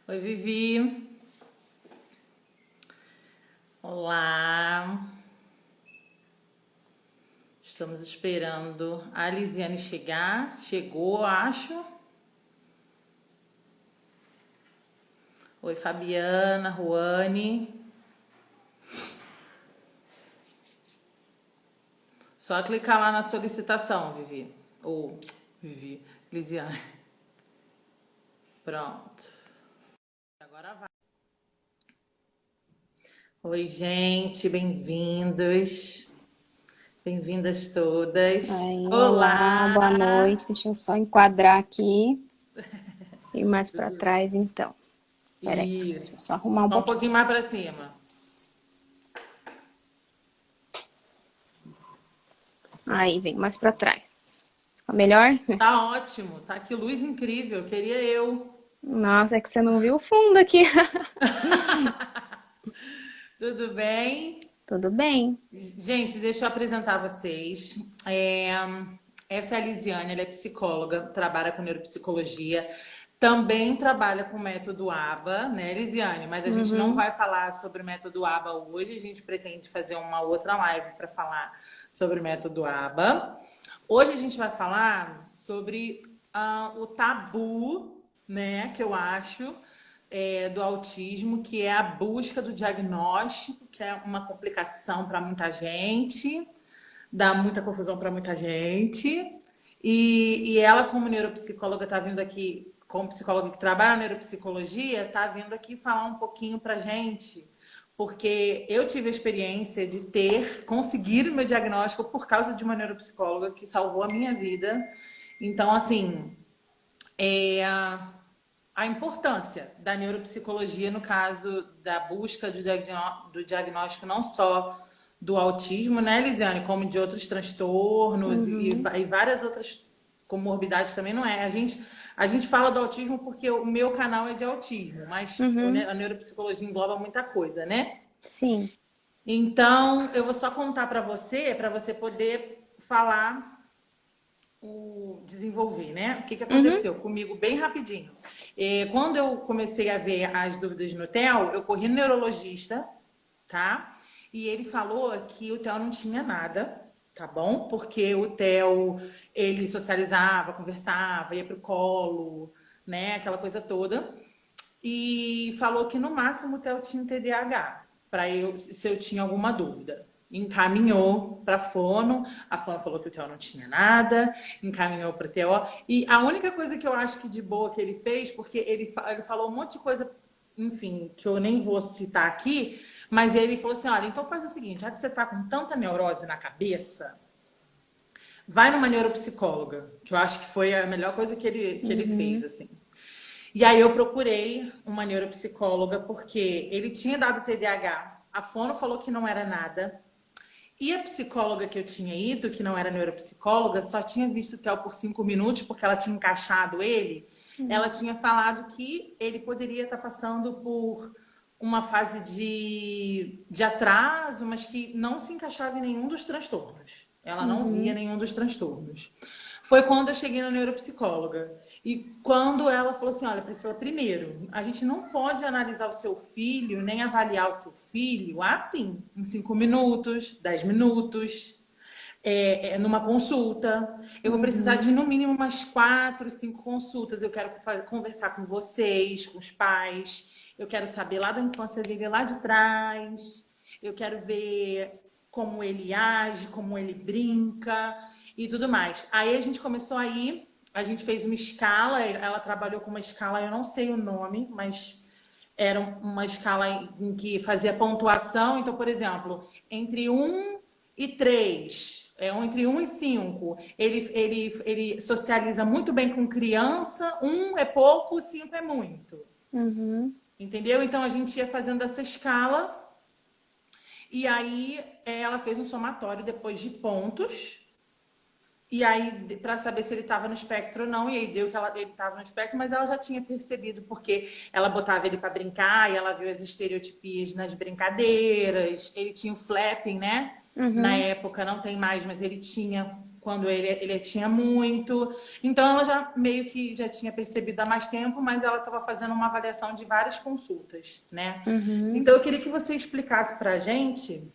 Oi, Vivi. Olá. Estamos esperando a Lisiane chegar. Chegou, acho. Oi, Fabiana, Ruane. Só clicar lá na solicitação, Vivi. Ou, Vivi, Lisiane. Pronto. Agora vai. Oi, gente, bem-vindos. Bem-vindas todas. Aí, olá, Olá! boa noite. Deixa eu só enquadrar aqui. Ir mais para Tudo... trás, então. Peraí, deixa eu Isso. só arrumar um Só um pouquinho. pouquinho mais para cima. Aí, vem mais para trás. Fica melhor? Tá ótimo, tá? Que luz incrível, queria eu. Nossa, é que você não viu o fundo aqui. Tudo bem? Tudo bem. Gente, deixa eu apresentar vocês. Essa é a Lisiane, ela é psicóloga, trabalha com neuropsicologia, também trabalha com o método ABA, né, Lisiane? Mas a gente não Uhum. vai falar sobre o método ABA hoje, a gente pretende fazer uma outra live para falar sobre o método ABA. Hoje a gente vai falar sobre o tabu, né, que eu acho, do autismo, que é a busca do diagnóstico, que é uma complicação para muita gente, dá muita confusão para muita gente. E ela, como neuropsicóloga, está vindo aqui, como psicóloga que trabalha na neuropsicologia, está vindo aqui falar um pouquinho para gente, porque eu tive a experiência de conseguir o meu diagnóstico por causa de uma neuropsicóloga que salvou a minha vida. Então, assim, é a importância da neuropsicologia no caso da busca do diagnóstico não só do autismo, né, Lisiane, como de outros transtornos Uhum. e várias outras comorbidades também não é. A gente fala do autismo porque o meu canal é de autismo, mas Uhum. a neuropsicologia engloba muita coisa, né? Sim. Então, eu vou só contar para você poder falar desenvolver, né? O que que Uhum. aconteceu comigo bem rapidinho. Quando eu comecei a ver as dúvidas no Theo, eu corri no neurologista, tá? E ele falou que o Theo não tinha nada, tá bom? Porque o Theo, ele socializava, conversava, ia pro colo, né? Aquela coisa toda. E falou que no máximo o Theo tinha um TDAH, para eu, se eu tinha alguma dúvida. Encaminhou para a fono, a fono falou que o Theo não tinha nada, encaminhou para o TO. E a única coisa que eu acho que de boa que ele fez, porque ele falou um monte de coisa, enfim, que eu nem vou citar aqui, mas ele falou assim: olha, então faz o seguinte, já que você está com tanta neurose na cabeça, vai numa neuropsicóloga, que eu acho que foi a melhor coisa que ele fez, Uhum. assim. E aí eu procurei uma neuropsicóloga porque ele tinha dado TDAH. A fono falou que não era nada. E a psicóloga que eu tinha ido, que não era neuropsicóloga, só tinha visto o Theo por 5 minutos, porque ela tinha encaixado ele. Ela tinha falado que ele poderia estar passando por uma fase de atraso, mas que não se encaixava em nenhum dos transtornos. Ela não via Uhum. nenhum dos transtornos. Foi quando eu cheguei na neuropsicóloga. E quando ela falou assim: olha, Priscila, primeiro, a gente não pode analisar o seu filho, nem avaliar o seu filho assim, em 5 minutos, 10 minutos, numa consulta. Eu vou precisar de Uhum. no mínimo umas 4, 5 consultas. Eu quero conversar com vocês, com os pais. Eu quero saber lá da infância dele, lá de trás. Eu quero ver como ele age, como ele brinca e tudo mais. Aí a gente começou a ir, a gente fez uma escala. Ela trabalhou com uma escala, eu não sei o nome, mas era uma escala em que fazia pontuação. Então, por exemplo, entre 1 e 3, entre 1 e 5, ele socializa muito bem com criança. 1 é pouco, 5 é muito. Uhum. Entendeu? Então a gente ia fazendo essa escala e aí ela fez um somatório depois de pontos. E aí, para saber se ele estava no espectro ou não, e aí deu que ele estava no espectro, mas ela já tinha percebido, porque ela botava ele para brincar e ela viu as estereotipias nas brincadeiras. Ele tinha o flapping, né? Na Uhum. época, não tem mais, mas ele tinha quando ele tinha muito. Então, ela já meio que já tinha percebido há mais tempo, mas ela estava fazendo uma avaliação de várias consultas, né? Uhum. Então, eu queria que você explicasse para a gente,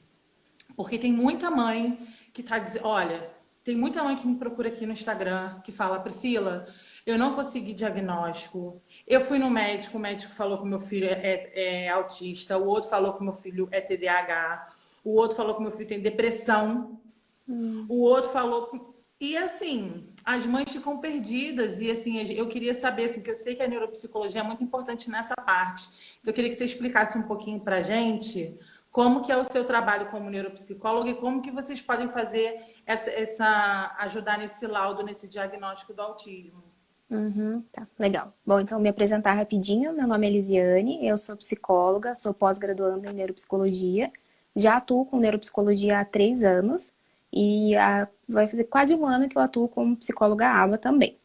porque tem muita mãe que está dizendo, olha, tem muita mãe que me procura aqui no Instagram que fala, Priscila, eu não consegui diagnóstico. Eu fui no médico, o médico falou que meu filho é autista, o outro falou que meu filho é TDAH, o outro falou que meu filho tem depressão, Hum. o outro falou. E assim, as mães ficam perdidas. E assim, eu queria saber, assim, que eu sei que a neuropsicologia é muito importante nessa parte. Então, eu queria que você explicasse um pouquinho pra gente como que é o seu trabalho como neuropsicólogo e como que vocês podem fazer ajudar nesse laudo, nesse diagnóstico do autismo. Uhum, tá, legal. Bom, então me apresentar rapidinho. Meu nome é Elisiane, eu sou psicóloga, sou pós-graduanda em neuropsicologia. Já atuo com neuropsicologia há 3 anos e vai fazer quase um ano que eu atuo como psicóloga ABA também.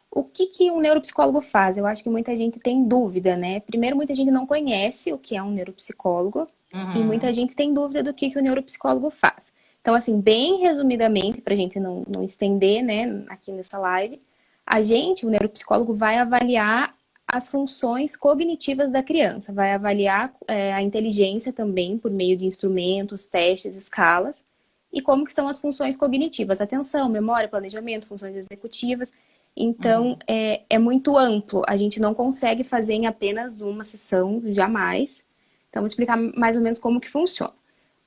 O que que um neuropsicólogo faz? Eu acho que muita gente tem dúvida, né? Primeiro, muita gente não conhece o que é um neuropsicólogo e muita Uhum. gente tem dúvida do que o neuropsicólogo faz. Então, assim, bem resumidamente, para a gente não estender, né, aqui nessa live, o neuropsicólogo, vai avaliar as funções cognitivas da criança, vai avaliar a inteligência também por meio de instrumentos, testes, escalas, e como que estão as funções cognitivas, atenção, memória, planejamento, funções executivas. Então, Uhum. é muito amplo. A gente não consegue fazer em apenas uma sessão, jamais. Então, vou explicar mais ou menos como que funciona.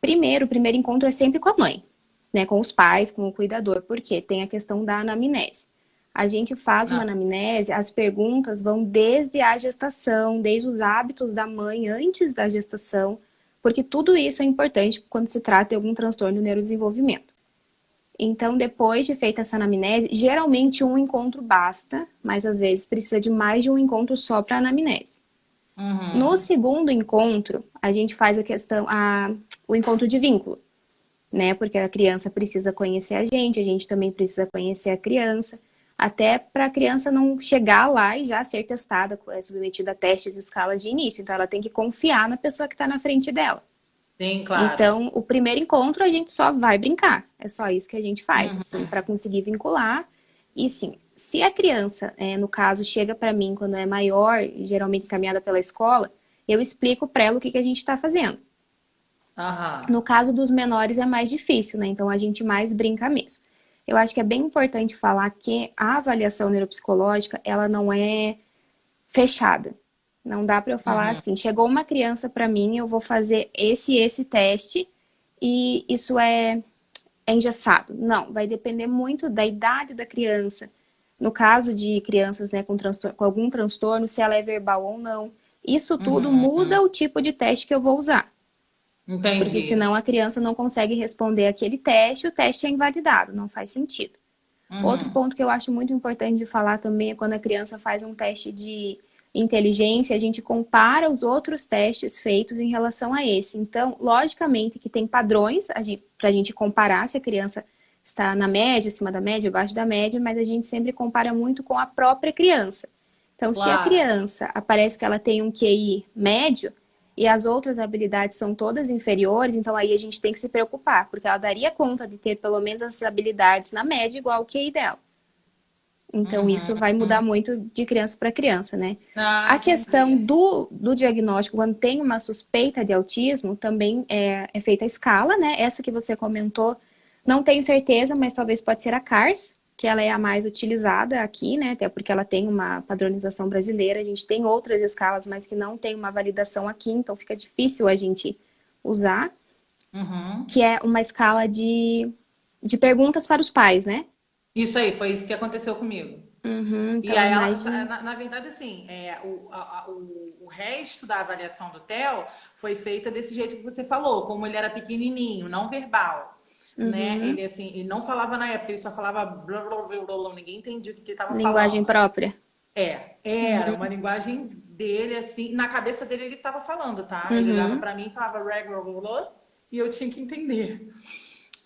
Primeiro, o primeiro encontro é sempre com a mãe, né? Com os pais, com o cuidador, porque tem a questão da anamnese. A gente faz uma Não. anamnese, as perguntas vão desde a gestação, desde os hábitos da mãe antes da gestação, porque tudo isso é importante quando se trata de algum transtorno do neurodesenvolvimento. Então, depois de feita essa anamnese, geralmente um encontro basta, mas às vezes precisa de mais de um encontro só para anamnese. No Uhum. segundo encontro, a gente faz o encontro de vínculo, né? Porque a criança precisa conhecer a gente também precisa conhecer a criança, até para a criança não chegar lá e já ser testada, submetida a testes e escalas de início. Então, ela tem que confiar na pessoa que está na frente dela. Sim, claro. Então, o primeiro encontro a gente só vai brincar. É só isso que a gente faz, assim, Uhum. para conseguir vincular. E sim, se a criança, no caso, chega para mim quando é maior, geralmente encaminhada pela escola, eu explico para ela o que que a gente está fazendo. Aham. No caso dos menores é mais difícil, né? Então a gente mais brinca mesmo. Eu acho que é bem importante falar que a avaliação neuropsicológica, ela não é fechada. Não dá para eu falar Uhum. assim, chegou uma criança para mim, eu vou fazer esse teste e isso é engessado. Não, vai depender muito da idade da criança. No caso de crianças, né, com algum transtorno, se ela é verbal ou não. Isso tudo muda Uhum. o tipo de teste que eu vou usar. Porque Entendi. senão a criança não consegue responder aquele teste, o teste é invalidado, não faz sentido. Outro Uhum. ponto que eu acho muito importante de falar também é quando a criança faz um teste de inteligência, a gente compara os outros testes feitos em relação a esse. Então, logicamente que tem padrões para a gente comparar se a criança está na média, acima da média, abaixo da média, mas a gente sempre compara muito com a própria criança. Então, se a Claro. criança aparece que ela tem um QI médio e as outras habilidades são todas inferiores, então aí a gente tem que se preocupar, porque ela daria conta de ter pelo menos essas habilidades na média igual o QI dela. Então, isso vai mudar Uhum. muito de criança para criança, né? Ah, A questão entendi. do diagnóstico, quando tem uma suspeita de autismo, também é feita a escala, né? Essa que você comentou, não tenho certeza, mas talvez pode ser a CARS, que ela é a mais utilizada aqui, né? Até porque ela tem uma padronização brasileira. A gente tem outras escalas, mas que não tem uma validação aqui, então fica difícil a gente usar, Uhum. que é uma escala de perguntas para os pais, né? Isso aí, foi isso que aconteceu comigo. Uhum, E então é aí mais ela, de. na verdade, assim, o resto da avaliação do Theo foi feita desse jeito que você falou, como ele era pequenininho, não verbal, né? Uhum. Ele assim, ele não falava na época, ele só falava blá, blá, blá, blá, blá, ninguém entendia o que ele estava Linguagem falando. própria. Era uma linguagem dele assim, na cabeça dele ele estava falando, tá? Ele olhava Uhum. para mim e falava blá, blá, blá, e eu tinha que entender.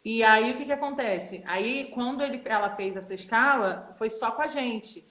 E aí o que que acontece? Aí quando ela fez essa escala, foi só com a gente.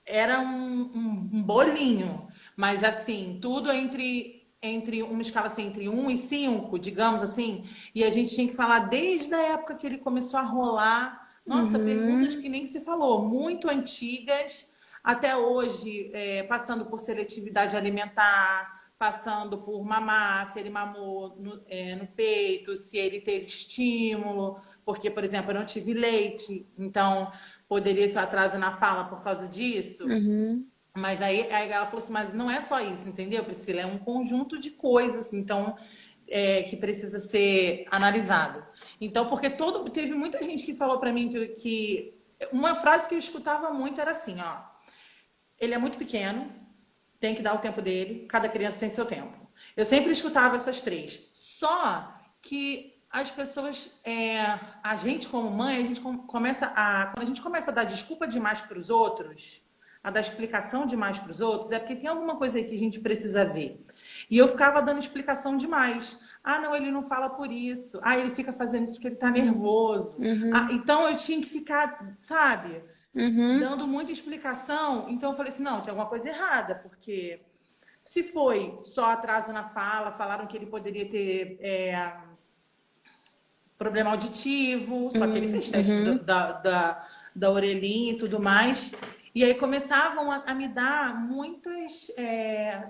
Era um bolinho, mas assim, tudo entre entre uma escala assim, entre 1 e 5, digamos assim, e a gente tinha que falar desde a época que ele começou a rolar. Nossa, perguntas que nem se falou, muito antigas, até hoje, passando por seletividade alimentar, passando por mamar, se ele mamou no peito, se ele teve estímulo, porque, por exemplo, eu não tive leite, então poderia ser um atraso na fala por causa disso. Uhum. Mas aí ela falou assim, mas não é só isso, entendeu, Priscila? É um conjunto de coisas, então, que precisa ser analisado. Então, porque teve muita gente que falou para mim que uma frase que eu escutava muito era assim, ó, ele é muito pequeno, tem que dar o tempo dele, cada criança tem seu tempo. Eu sempre escutava essas três. Só que as pessoas, a gente como mãe, quando a gente começa a dar desculpa demais para os outros, a dar explicação demais para os outros, é porque tem alguma coisa aí que a gente precisa ver. E eu ficava dando explicação demais. Ah, não, ele não fala por isso. Ah, ele fica fazendo isso porque ele tá nervoso. Ah, Uhum. então eu tinha que ficar, sabe, Uhum. dando muita explicação. Então eu falei assim, não, tem alguma coisa errada, porque se foi só atraso na fala, falaram que ele poderia ter problema auditivo, só que ele fez teste Uhum. da orelhinha e tudo mais. E aí começavam a me dar muitas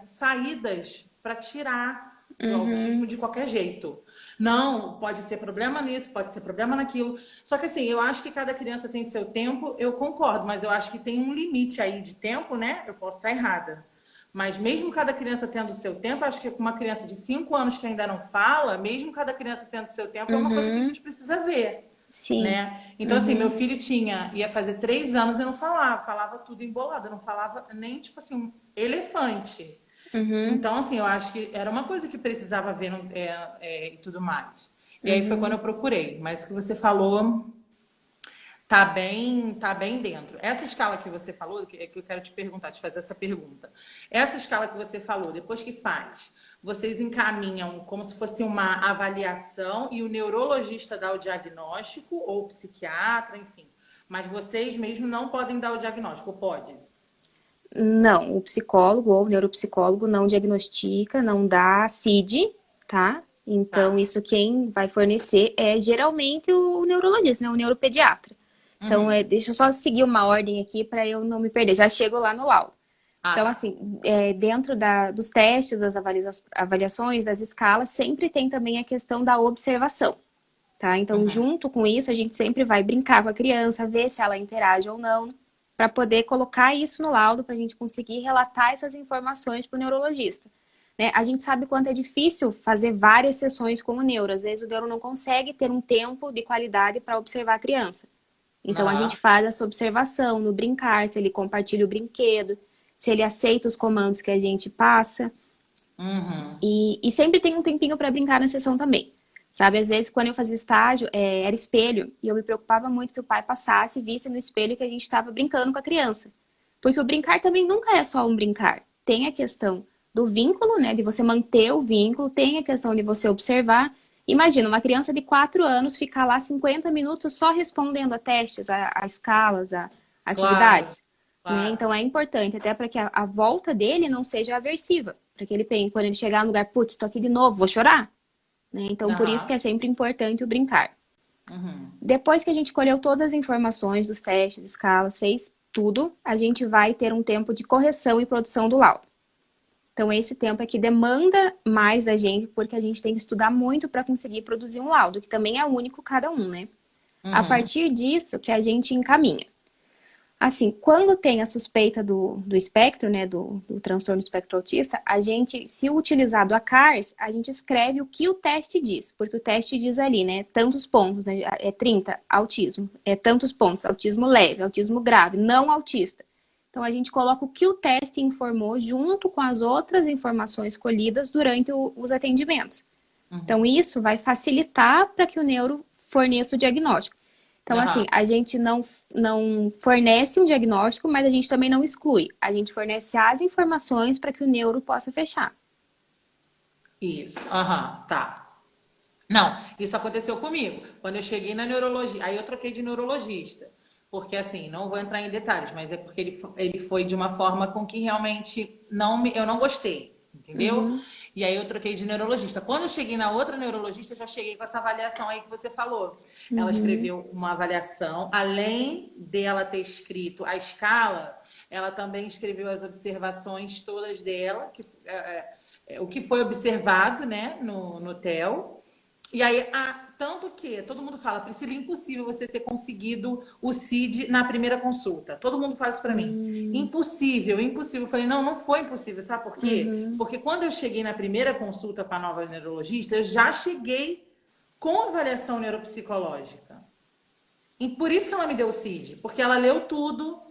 saídas para tirar do autismo Uhum. de qualquer jeito. Não, pode ser problema nisso, pode ser problema naquilo. Só que assim, eu acho que cada criança tem seu tempo, eu concordo, mas eu acho que tem um limite aí de tempo, né? Eu posso estar errada. Mas mesmo cada criança tendo seu tempo, acho que uma criança de 5 anos que ainda não fala, mesmo cada criança tendo seu tempo, é uma coisa que a Uhum. gente precisa ver, Sim. né? Então, assim, meu Uhum. filho ia fazer 3 anos e não falava tudo embolado, eu não falava nem, tipo assim, um elefante. Uhum. Então, assim, eu acho que era uma coisa que precisava ver e tudo mais. E aí foi quando eu Uhum. procurei. Mas o que você falou tá bem dentro. Essa escala que você falou, que eu quero te perguntar, te fazer essa pergunta. Essa escala que você falou, depois que faz, vocês encaminham como se fosse uma avaliação e o neurologista dá o diagnóstico, ou o psiquiatra, enfim. Mas vocês mesmo não podem dar o diagnóstico, ou pode? Não, o psicólogo ou o neuropsicólogo não diagnostica, não dá CID, tá? Então, Tá. isso quem vai fornecer é geralmente o neurologista, né? O neuropediatra. Então, Uhum. deixa eu só seguir uma ordem aqui para eu não me perder. Já chego lá no laudo. Ah, Então, tá. assim, dentro dos testes, das avaliações, das escalas, sempre tem também a questão da observação, tá? Então, Uhum. junto com isso, a gente sempre vai brincar com a criança, ver se ela interage ou não, para poder colocar isso no laudo, para a gente conseguir relatar essas informações para o neurologista. Né? A gente sabe quanto é difícil fazer várias sessões com o neuro. Às vezes o neuro não consegue ter um tempo de qualidade para observar a criança. Então a gente Aham. faz essa observação no brincar, se ele compartilha o brinquedo, se ele aceita os comandos que a gente passa. Uhum. E sempre tem um tempinho para brincar na sessão também. Sabe, às vezes quando eu fazia estágio, era espelho, e eu me preocupava muito que o pai passasse e visse no espelho que a gente estava brincando com a criança. Porque o brincar também nunca é só um brincar. Tem a questão do vínculo, né, de você manter o vínculo, tem a questão de você observar. Imagina, uma criança de 4 anos ficar lá 50 minutos só respondendo a testes, a escalas, a Claro, atividades. Né? claro. Então é importante, até para que a volta dele não seja aversiva. Para que ele pense, quando ele chegar no lugar, putz, tô aqui de novo, vou chorar. Né? Então, por isso que Aham. é sempre importante o brincar. Uhum. Depois que a gente colheu todas as informações dos testes, escalas, fez tudo, a gente vai ter um tempo de correção e produção do laudo. Então, esse tempo é que demanda mais da gente, porque a gente tem que estudar muito para conseguir produzir um laudo, que também é único cada um, né? A Uhum. partir disso que a gente encaminha. Assim, quando tem a suspeita do espectro, né, do transtorno espectro autista, a gente, se utilizado a CARS, a gente escreve o que o teste diz, porque o teste diz ali, né, tantos pontos, né, é 30, autismo, é tantos pontos, autismo leve, autismo grave, não autista. Então, a gente coloca o que o teste informou junto com as outras informações colhidas durante os atendimentos. Então, Uhum. isso vai facilitar para que o neuro forneça o diagnóstico. Então, assim, Aham. a gente não fornece um diagnóstico, mas a gente também não exclui. A gente fornece as informações para que o neuro possa fechar. Isso. Aham. Tá. Não, isso aconteceu comigo. Quando eu cheguei na neurologia, aí eu troquei de neurologista. Porque assim, não vou entrar em detalhes, mas é porque ele foi de uma forma com que realmente eu não gostei, entendeu? Uhum, E aí eu troquei de neurologista. Quando eu cheguei na outra neurologista, eu já cheguei com essa avaliação aí que você falou. Ela escreveu uma avaliação, além dela ter escrito a escala, ela também escreveu as observações todas dela, o que foi observado, né, no TEL. E aí, tanto que todo mundo fala, Priscila, é impossível você ter conseguido o CID na primeira consulta. Todo mundo fala isso pra mim. Impossível, impossível. Eu falei, não, não foi impossível. Sabe por quê? Porque quando eu cheguei na primeira consulta com a nova neurologista, eu já cheguei com avaliação neuropsicológica. E por isso que ela me deu o CID. Porque ela leu tudo,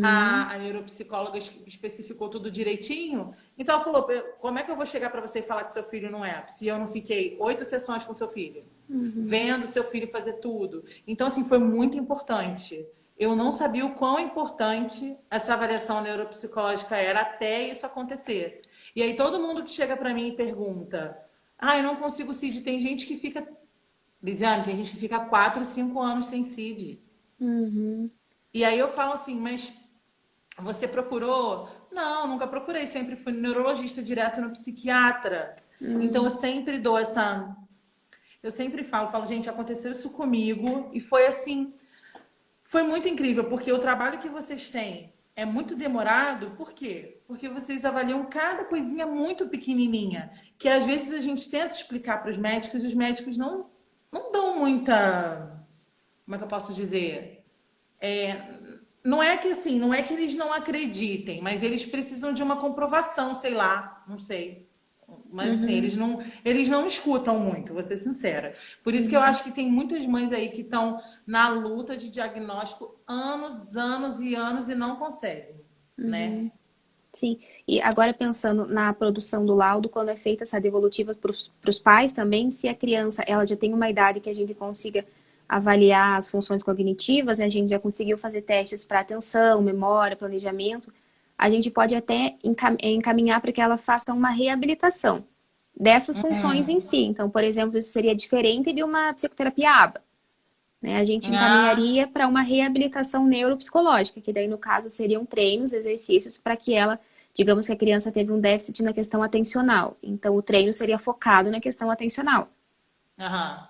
a neuropsicóloga especificou tudo direitinho. Então ela falou, como é que eu vou chegar para você e falar que seu filho não é? Se eu não fiquei 8 sessões com seu filho, vendo seu filho fazer tudo. Então, assim, foi muito importante. Eu não sabia o quão importante essa avaliação neuropsicológica era até isso acontecer. E aí todo mundo que chega para mim e pergunta, eu não consigo CID. Tem gente que fica, Lisiane, tem gente que fica 4, 5 anos sem CID. E aí eu falo assim, mas você procurou? Não, nunca procurei. Sempre fui no neurologista, direto no psiquiatra. Então eu sempre dou essa... Eu sempre falo, gente, aconteceu isso comigo. E foi assim, foi muito incrível, porque o trabalho que vocês têm é muito demorado. Por quê? Porque vocês avaliam cada coisinha muito pequenininha. Que às vezes a gente tenta explicar para os médicos e os médicos não dão muita... Como é que eu posso dizer? Não é que assim, não é que eles não acreditem, mas eles precisam de uma comprovação, sei lá, não sei. Mas assim, eles não escutam muito, vou ser sincera. Por isso que eu acho que tem muitas mães aí que estão na luta de diagnóstico anos, anos e anos e não conseguem, né? Sim, e agora pensando na produção do laudo, quando é feita essa devolutiva para os pais também, se a criança ela já tem uma idade que a gente consiga avaliar as funções cognitivas, né, a gente já conseguiu fazer testes para atenção, memória, planejamento, a gente pode até encaminhar para que ela faça uma reabilitação dessas funções em si. Então, por exemplo, isso seria diferente de uma psicoterapia ABA. Né? A gente encaminharia para uma reabilitação neuropsicológica, que daí, no caso, seriam treinos, exercícios para que ela, digamos que a criança teve um déficit na questão atencional. Então, o treino seria focado na questão atencional.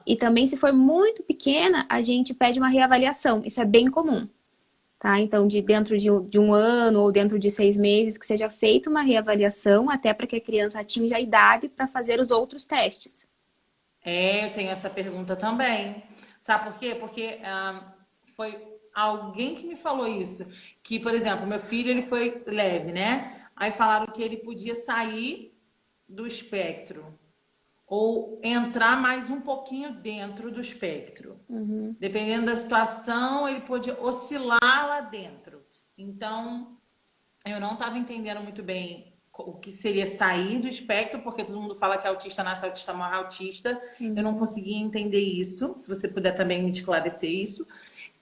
E também, se for muito pequena, a gente pede uma reavaliação. Isso é bem comum. Tá? Então, dentro de um ano ou dentro de 6 meses, que seja feita uma reavaliação, até para que a criança atinja a idade para fazer os outros testes. Eu tenho essa pergunta também. Sabe por quê? Porque foi alguém que me falou isso. Que, por exemplo, meu filho ele foi leve, né? Aí falaram que ele podia sair do espectro ou entrar mais um pouquinho dentro do espectro. Dependendo da situação, ele podia oscilar lá dentro. Então, eu não estava entendendo muito bem o que seria sair do espectro, porque todo mundo fala que autista nasce autista, morre autista. Eu não conseguia entender isso. Se você puder também me esclarecer isso.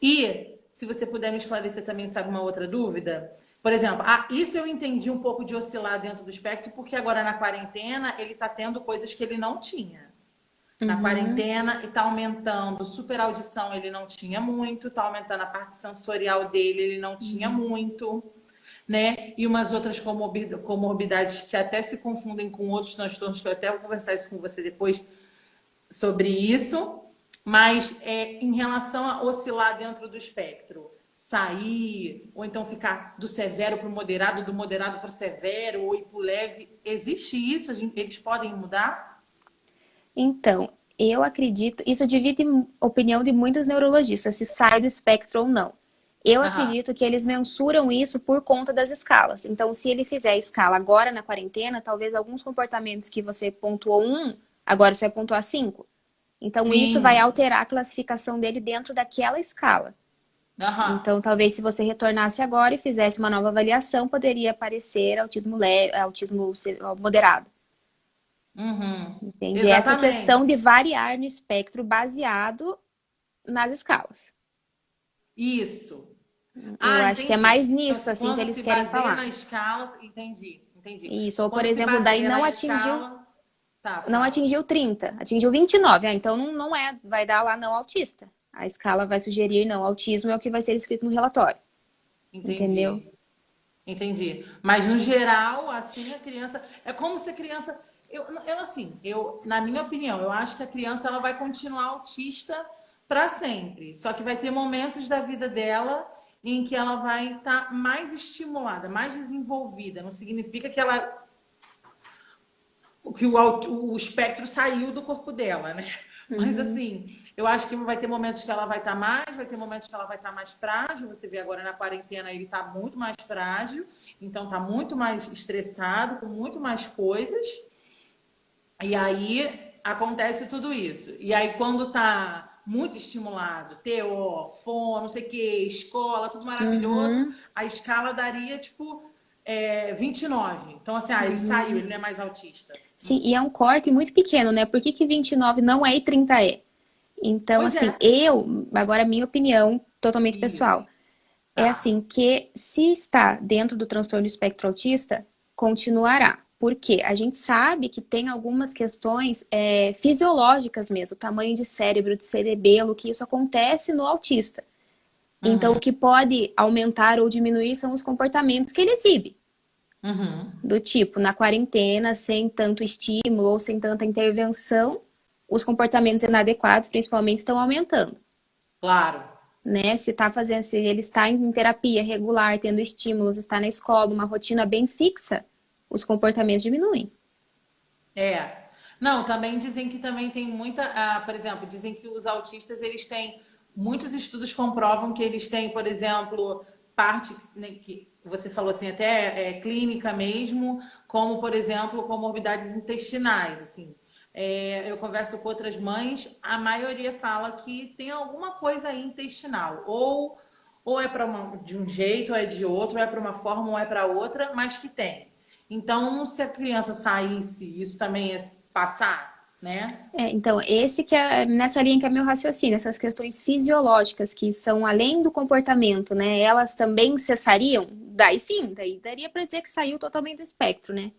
E se você puder me esclarecer também, sabe uma outra dúvida? Por exemplo, isso eu entendi um pouco de oscilar dentro do espectro, porque agora na quarentena ele está tendo coisas que ele não tinha. Na quarentena e está aumentando super audição, ele não tinha muito, está aumentando a parte sensorial dele, ele não tinha muito, né? E umas outras comorbidades que até se confundem com outros transtornos, que eu até vou conversar isso com você depois sobre isso. Mas em relação a oscilar dentro do espectro, sair, ou então ficar do severo para o moderado, do moderado para o severo, ou ir para o leve, existe isso? Eles podem mudar? Então, eu acredito, isso divide opinião de muitos neurologistas, se sai do espectro ou não. Eu acredito que eles mensuram isso por conta das escalas. Então, se ele fizer a escala agora na quarentena, talvez alguns comportamentos que você pontuou 1, agora você vai pontuar 5. Então, isso vai alterar a classificação dele dentro daquela escala. Então, talvez se você retornasse agora e fizesse uma nova avaliação, poderia aparecer autismo leve, autismo moderado. Entende? Exatamente. Essa questão de variar no espectro baseado nas escalas. Isso. Eu acho que é mais nisso, então, assim, que eles querem falar. Na escala, entendi. Isso, ou por exemplo, daí não atingiu... Escala... Não atingiu 30, atingiu 29. Então não vai dar lá não autista. A escala vai sugerir não autismo, é o que vai ser escrito no relatório. Entendeu? Entendi. Mas no geral, assim, a criança... É como se a criança na minha opinião, eu acho que a criança ela vai continuar autista para sempre. Só que vai ter momentos da vida dela em que ela vai estar mais estimulada, mais desenvolvida. Não significa que o espectro saiu do corpo dela, né? Mas Uhum. assim, eu acho que vai ter momentos que ela vai estar mais, vai ter momentos que ela vai estar mais frágil. Você vê agora na quarentena, ele está muito mais frágil, então está muito mais estressado, com muito mais coisas. E aí acontece tudo isso. E aí, quando tá muito estimulado, TO, fono, não sei o que, escola, tudo maravilhoso, Uhum. a escala daria tipo 29. Então, assim, ele saiu, Uhum. ele não é mais autista. Sim, e é um corte muito pequeno, né? Por que que 29 não é e 30 é? Então, Pois assim, é. agora a minha opinião totalmente pessoal, Isso. é Tá. assim, que se está dentro do transtorno do espectro autista, continuará. Porque a gente sabe que tem algumas questões fisiológicas mesmo, tamanho de cérebro, de cerebelo, que isso acontece no autista. Então, Uhum. o que pode aumentar ou diminuir são os comportamentos que ele exibe. Uhum. Do tipo, na quarentena, sem tanto estímulo ou sem tanta intervenção, os comportamentos inadequados, principalmente, estão aumentando. Claro. Né? Se ele está em terapia regular, tendo estímulos, está na escola, uma rotina bem fixa, os comportamentos diminuem. É. Não, também dizem que também tem muita, por exemplo, dizem que os autistas eles têm muitos estudos comprovam que eles têm, por exemplo, parte né, que você falou assim até clínica mesmo, como por exemplo comorbidades intestinais, assim. Eu converso com outras mães, a maioria fala que tem alguma coisa aí intestinal, ou é de um jeito, ou é de outro, ou é para uma forma, ou é para outra, mas que tem. Então, se a criança saísse, isso também ia passar, né? Então, esse que é nessa linha que é meu raciocínio, essas questões fisiológicas que são além do comportamento, né? Elas também cessariam? Daí sim, daí daria para dizer que saiu totalmente do espectro, né?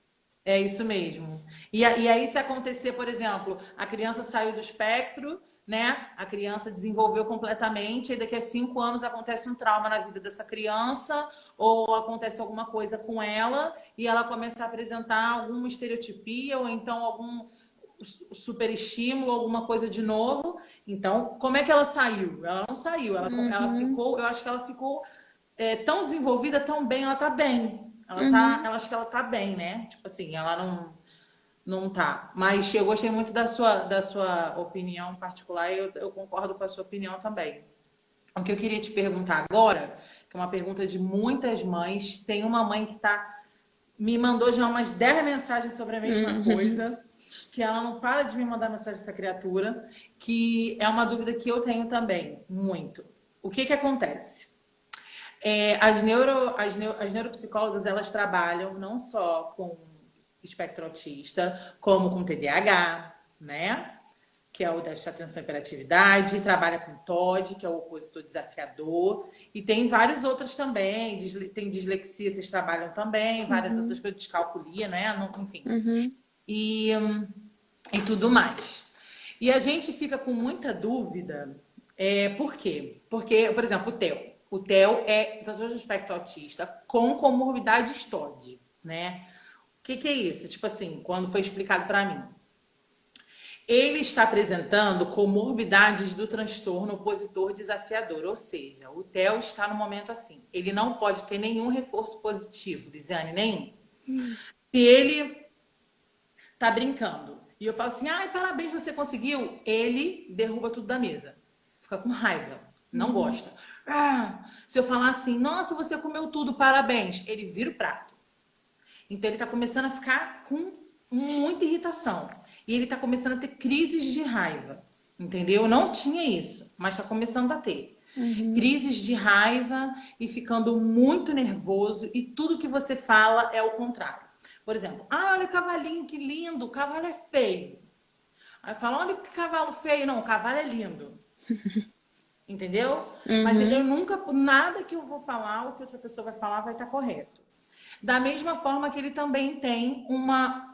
É isso mesmo. E aí, se acontecer, por exemplo, a criança saiu do espectro, né? A criança desenvolveu completamente, e daqui a 5 anos acontece um trauma na vida dessa criança, ou acontece alguma coisa com ela, e ela começa a apresentar alguma estereotipia, ou então algum superestímulo, alguma coisa de novo. Então, como é que ela saiu? Ela não saiu, ela Uhum, ficou, eu acho que ela ficou tão desenvolvida, tão bem, ela tá bem. uhum. Ela acho que ela tá bem, né? Tipo assim, ela não tá. Mas eu gostei muito da sua opinião particular e eu concordo com a sua opinião também. O que eu queria te perguntar agora, que é uma pergunta de muitas mães, tem uma mãe que me mandou já umas 10 mensagens sobre a mesma Uhum. coisa, que ela não para de me mandar mensagem dessa criatura, que é uma dúvida que eu tenho também, muito. O que que acontece? As neuropsicólogas, elas trabalham não só com espectro autista, como com TDAH, né? Que é o déficit de atenção e hiperatividade, trabalha com TOD, que é o opositor desafiador, e tem vários outros também, tem dislexia, vocês trabalham também, várias outras Uhum, coisas, descalculia, né? Enfim, uhum, e, e tudo mais. E a gente fica com muita dúvida, por quê? Porque, por exemplo, o TEL. O TEL é transtorno de espectro autista com comorbidade STOD, né? O que que é isso? Tipo assim, quando foi explicado para mim. Ele está apresentando comorbidades do transtorno opositor desafiador, ou seja, o TEL está no momento assim. Ele não pode ter nenhum reforço positivo, Lisiane, nenhum. Se ele tá brincando e eu falo assim, ai, parabéns, você conseguiu, ele derruba tudo da mesa. Fica com raiva, não uhum, gosta. Se eu falar assim, nossa, você comeu tudo, parabéns, ele vira o prato. Então ele está começando a ficar com muita irritação. E ele está começando a ter crises de raiva. Entendeu? Não tinha isso, mas está começando a ter. uhum, Crises de raiva e ficando muito nervoso, e tudo que você fala é o contrário. Por exemplo, olha o cavalinho, que lindo, o cavalo é feio. Aí fala, olha que cavalo feio. Não, o cavalo é lindo. Entendeu? Mas eu uhum, nunca, nada que eu vou falar, ou que outra pessoa vai falar, vai estar correto. Da mesma forma que ele também tem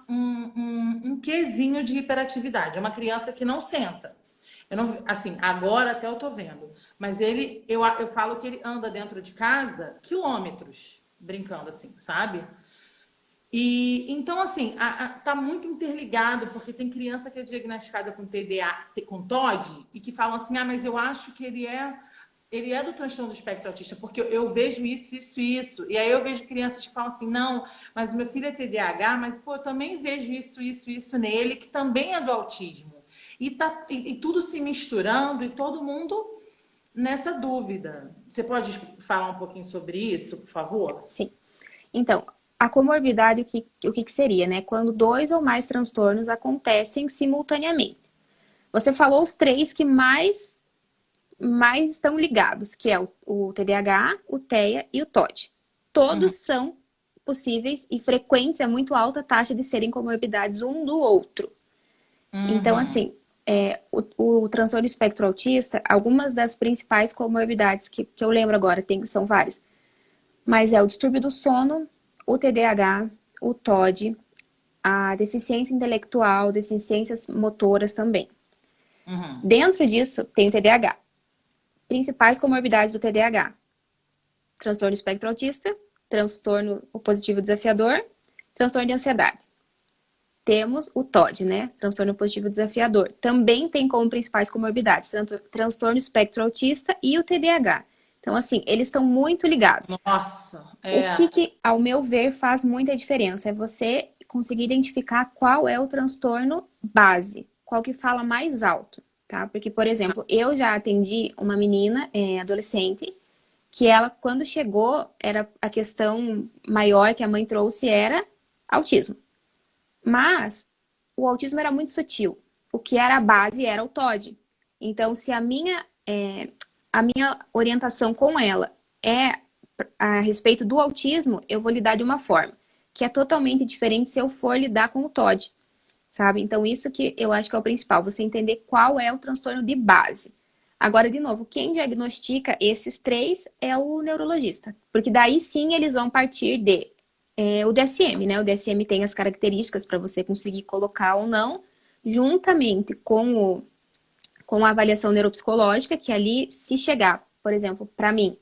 um quesinho de hiperatividade. É uma criança que não senta. Eu não, assim, agora até eu tô vendo. Mas eu falo que ele anda dentro de casa quilômetros, brincando assim, sabe? E então, assim, tá muito interligado, porque tem criança que é diagnosticada com TDA, com TOD, e que falam assim, ah, mas eu acho que ele é do transtorno do espectro autista, porque eu vejo isso, isso, isso. E aí eu vejo crianças que falam assim, não, mas o meu filho é TDAH, mas pô, eu também vejo isso, isso, isso nele, que também é do autismo. E tudo se misturando, e todo mundo nessa dúvida. Você pode falar um pouquinho sobre isso, por favor? Sim. Então, a comorbidade, o que seria, né? Quando dois ou mais transtornos acontecem simultaneamente. Você falou os três que mais estão ligados, que é o TDAH, o TEA e o TOD. Uhum. Todos são possíveis e frequentes, é muito alta a taxa de serem comorbidades um do outro. Então, Uhum. assim, o transtorno espectro autista, algumas das principais comorbidades que eu lembro agora, são várias, mas é o distúrbio do sono, o TDAH, o TOD, a deficiência intelectual, deficiências motoras também. Uhum. Dentro disso, tem o TDAH. Principais comorbidades do TDAH: transtorno espectro autista, transtorno opositivo desafiador, transtorno de ansiedade. Temos o TOD, né? Transtorno opositivo desafiador. Também tem como principais comorbidades transtorno espectro autista e o TDAH. Então, assim, eles estão muito ligados. Nossa, O é. que, ao meu ver, faz muita diferença é você conseguir identificar qual é o transtorno base, qual que fala mais alto, tá? Porque, por exemplo, eu já atendi uma menina, adolescente, que ela, quando chegou, era a questão maior que a mãe trouxe era autismo. Mas o autismo era muito sutil. O que era a base era o TOD. Então, se a minha orientação com ela é a respeito do autismo, eu vou lidar de uma forma que é totalmente diferente se eu for lidar com o TOD, sabe? Então, isso que eu acho que é o principal, você entender qual é o transtorno de base. Agora, de novo, quem diagnostica esses três é o neurologista, porque daí sim eles vão partir de o DSM, né? O DSM tem as características para você conseguir colocar ou não, juntamente com a avaliação neuropsicológica, que ali, se chegar, por exemplo, para mim,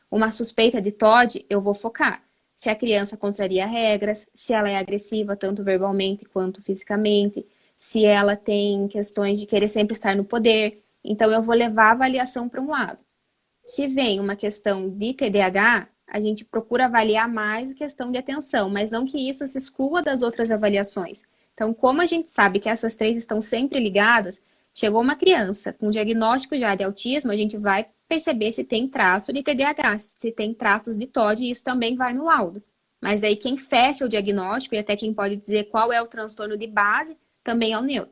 uma suspeita de TOD, eu vou focar se a criança contraria regras, se ela é agressiva, tanto verbalmente quanto fisicamente, se ela tem questões de querer sempre estar no poder. Então, eu vou levar a avaliação para um lado. Se vem uma questão de TDAH, a gente procura avaliar mais a questão de atenção, mas não que isso se exclua das outras avaliações. Então, como a gente sabe que essas três estão sempre ligadas, chegou uma criança com diagnóstico já de autismo, a gente vai perceber se tem traço de TDAH, se tem traços de TOD, e isso também vai no laudo. Mas aí quem fecha o diagnóstico e até quem pode dizer qual é o transtorno de base, também é o neuro.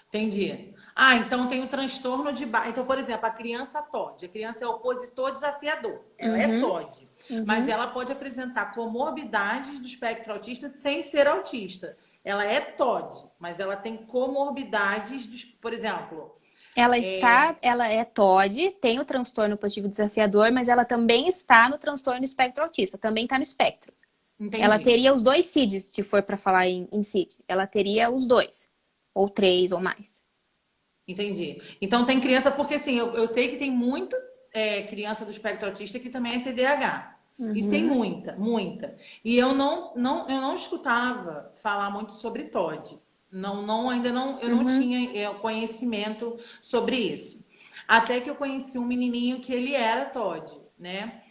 Entendi. Ah, então tem o transtorno de base. Então, por exemplo, a criança TOD. A criança é opositor desafiador. Ela é Uhum, TOD. Mas uhum. ela pode apresentar comorbidades do espectro autista sem ser autista. Ela é TOD, mas ela tem comorbidades, por exemplo. Ela é TOD, tem o transtorno positivo desafiador, mas ela também está no transtorno espectro autista, também está no espectro. Ela Entendi. teria os dois CIDs, se for para falar em CID. Ela teria os dois, ou três, ou mais. Entendi. Então tem criança, porque assim, eu sei que tem muita criança do espectro autista que também é TDAH. Isso tem Uhum, muita, muita. E eu não escutava falar muito sobre TOD. Ainda não, eu não uhum. tinha conhecimento sobre isso. Até que eu conheci um menininho que ele era TOD, né?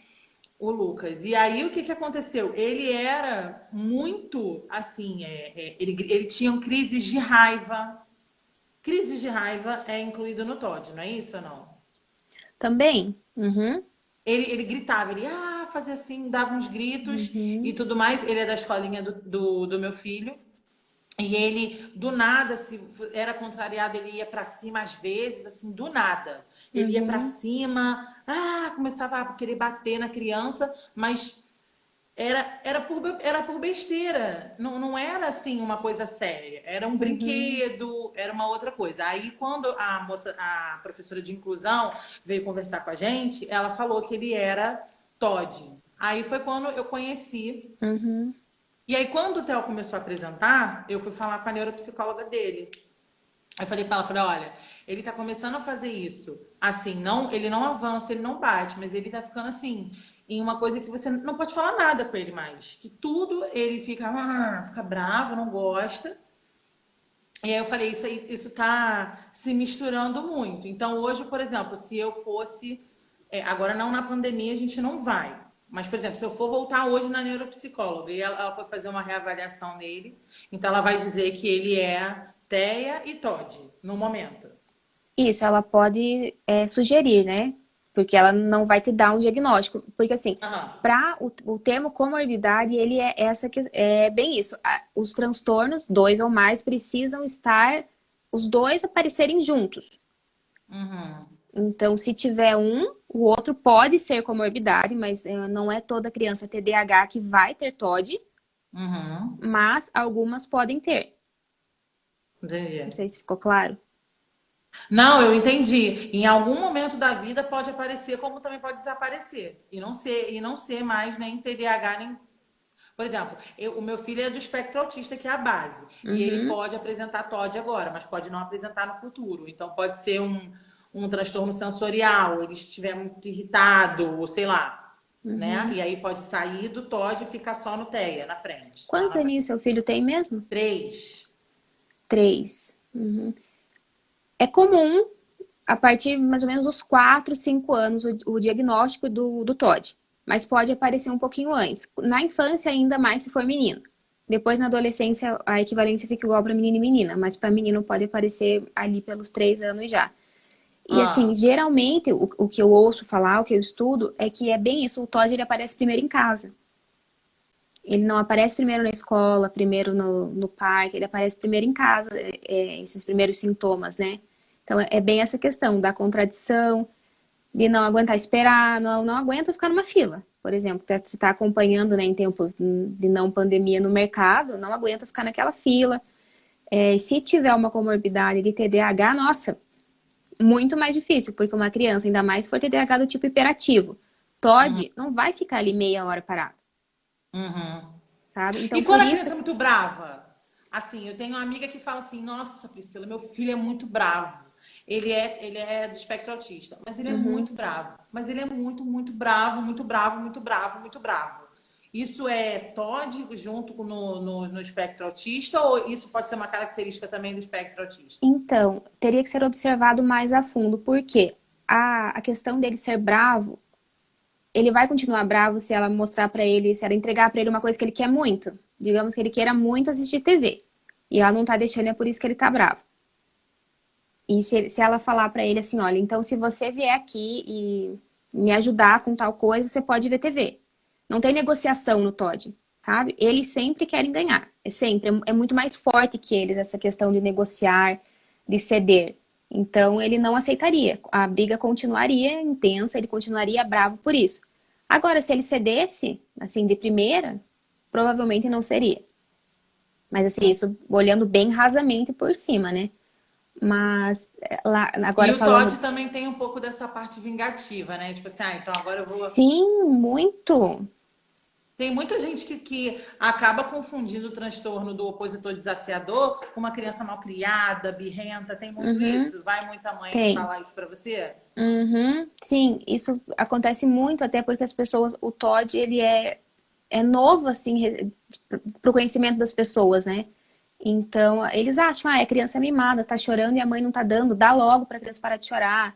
O Lucas. E aí o que que aconteceu? Ele era muito assim, ele tinha crises de raiva. Crises de raiva é incluído no TOD, não é isso ou não? Também? Uhum, Ele gritava, fazia assim, dava uns gritos e uhum, tudo mais. Ele é da escolinha do meu filho. E ele, do nada, se era contrariado, ele ia pra cima às vezes, assim, do nada. Ele ia pra uhum, cima, começava a querer bater na criança, mas era por besteira. Não, não era assim uma coisa séria. Era um uhum. brinquedo, era uma outra coisa. Aí, quando a professora de inclusão veio conversar com a gente, ela falou que ele era TOD. Aí foi quando eu conheci. Uhum, E aí, quando o Theo começou a apresentar, eu fui falar com a neuropsicóloga dele. Aí eu falei para ela, falei, olha, ele tá começando a fazer isso. Assim, não, ele não avança, ele não bate, mas ele tá ficando assim. em uma coisa que você não pode falar nada com ele mais. Que tudo ele fica bravo, não gosta. E aí eu falei, isso tá se misturando muito. Então hoje, por exemplo, se eu fosse, agora não na pandemia, a gente não vai. Mas, por exemplo, se eu for voltar hoje na neuropsicóloga e ela for fazer uma reavaliação nele, então ela vai dizer que ele é TEA e TOD no momento. Isso, ela pode sugerir, né? Porque ela não vai te dar um diagnóstico. Porque, assim, Aham. para o termo comorbidade, ele é bem isso. Os transtornos, dois ou mais, precisam estar, os dois aparecerem juntos. Uhum. Então, se tiver um, o outro pode ser comorbidade, mas não é toda criança TDAH que vai ter TOD, Uhum. mas algumas podem ter. Não Entendi. sei se ficou claro. Não, eu entendi. Em algum momento da vida pode aparecer, como também pode desaparecer. E não ser mais nem TDAH, nem. Por exemplo, o meu filho é do espectro autista, que é a base. E ele Uhum, pode apresentar TOD agora, mas pode não apresentar no futuro. Então pode ser um transtorno sensorial, ele estiver muito irritado, ou sei lá, né? uhum. E aí pode sair do TOD e ficar só no TEA, na frente. Lá Quantos na frente. aninhos seu filho tem mesmo? 3. 3. Uhum. É comum, a partir mais ou menos dos 4, 5 anos, o diagnóstico do TOD. Mas pode aparecer um pouquinho antes. Na infância, ainda mais se for menino. Depois, na adolescência, a equivalência fica igual para menino e menina. Mas para menino pode aparecer ali pelos 3 anos já. E assim, Ah. geralmente, o que eu ouço falar, o que eu estudo, é que é bem isso. O TOD ele aparece primeiro em casa. Ele não aparece primeiro na escola, primeiro no parque, ele aparece primeiro em casa, esses primeiros sintomas, né? Então é bem essa questão da contradição, de não aguentar esperar, não aguenta ficar numa fila. Por exemplo, você está acompanhando, né, em tempos de não pandemia no mercado, não aguenta ficar naquela fila. Se tiver uma comorbidade de TDAH, nossa, muito mais difícil, porque uma criança, ainda mais se for TDAH do tipo hiperativo, Uhum. TOD não vai ficar ali meia hora parado, Uhum. sabe? Então, E por quando a isso. criança é muito brava? Assim, eu tenho uma amiga que fala assim: Nossa, Priscila, meu filho é muito bravo. Ele é do espectro autista, mas ele é Uhum. muito bravo. Mas ele é muito, muito bravo, muito bravo, muito bravo, muito bravo. Isso é TOD junto no espectro autista ou isso pode ser uma característica também do espectro autista? Então, teria que ser observado mais a fundo, porque a questão dele ser bravo, ele vai continuar bravo se ela mostrar pra ele, se ela entregar pra ele uma coisa que ele quer muito. Digamos que ele queira muito assistir TV. E ela não tá deixando, é por isso que ele tá bravo. E se ela falar pra ele assim, olha, então se você vier aqui e me ajudar com tal coisa, você pode ver TV. Não tem negociação no Todd, sabe? Eles sempre querem ganhar. É sempre, é muito mais forte que eles essa questão de negociar, de ceder. Então ele não aceitaria. A briga continuaria intensa, ele continuaria bravo por isso. Agora, se ele cedesse, assim, de primeira, provavelmente não seria. Mas assim, isso olhando bem rasamente por cima, né? Mas lá, E agora o Todd falando, também tem um pouco dessa parte vingativa, né? Tipo assim, então agora eu vou. sim, muito. Tem muita gente que acaba confundindo o transtorno do opositor desafiador com uma criança mal criada, birrenta. Tem muito Uhum, isso? Vai muita mãe tem. falar isso pra você? Uhum, sim, isso acontece muito até porque as pessoas, o TOD, ele é novo, assim, pro conhecimento das pessoas, né? Então, eles acham, é criança mimada, tá chorando e a mãe não tá dando, dá logo pra criança parar de chorar.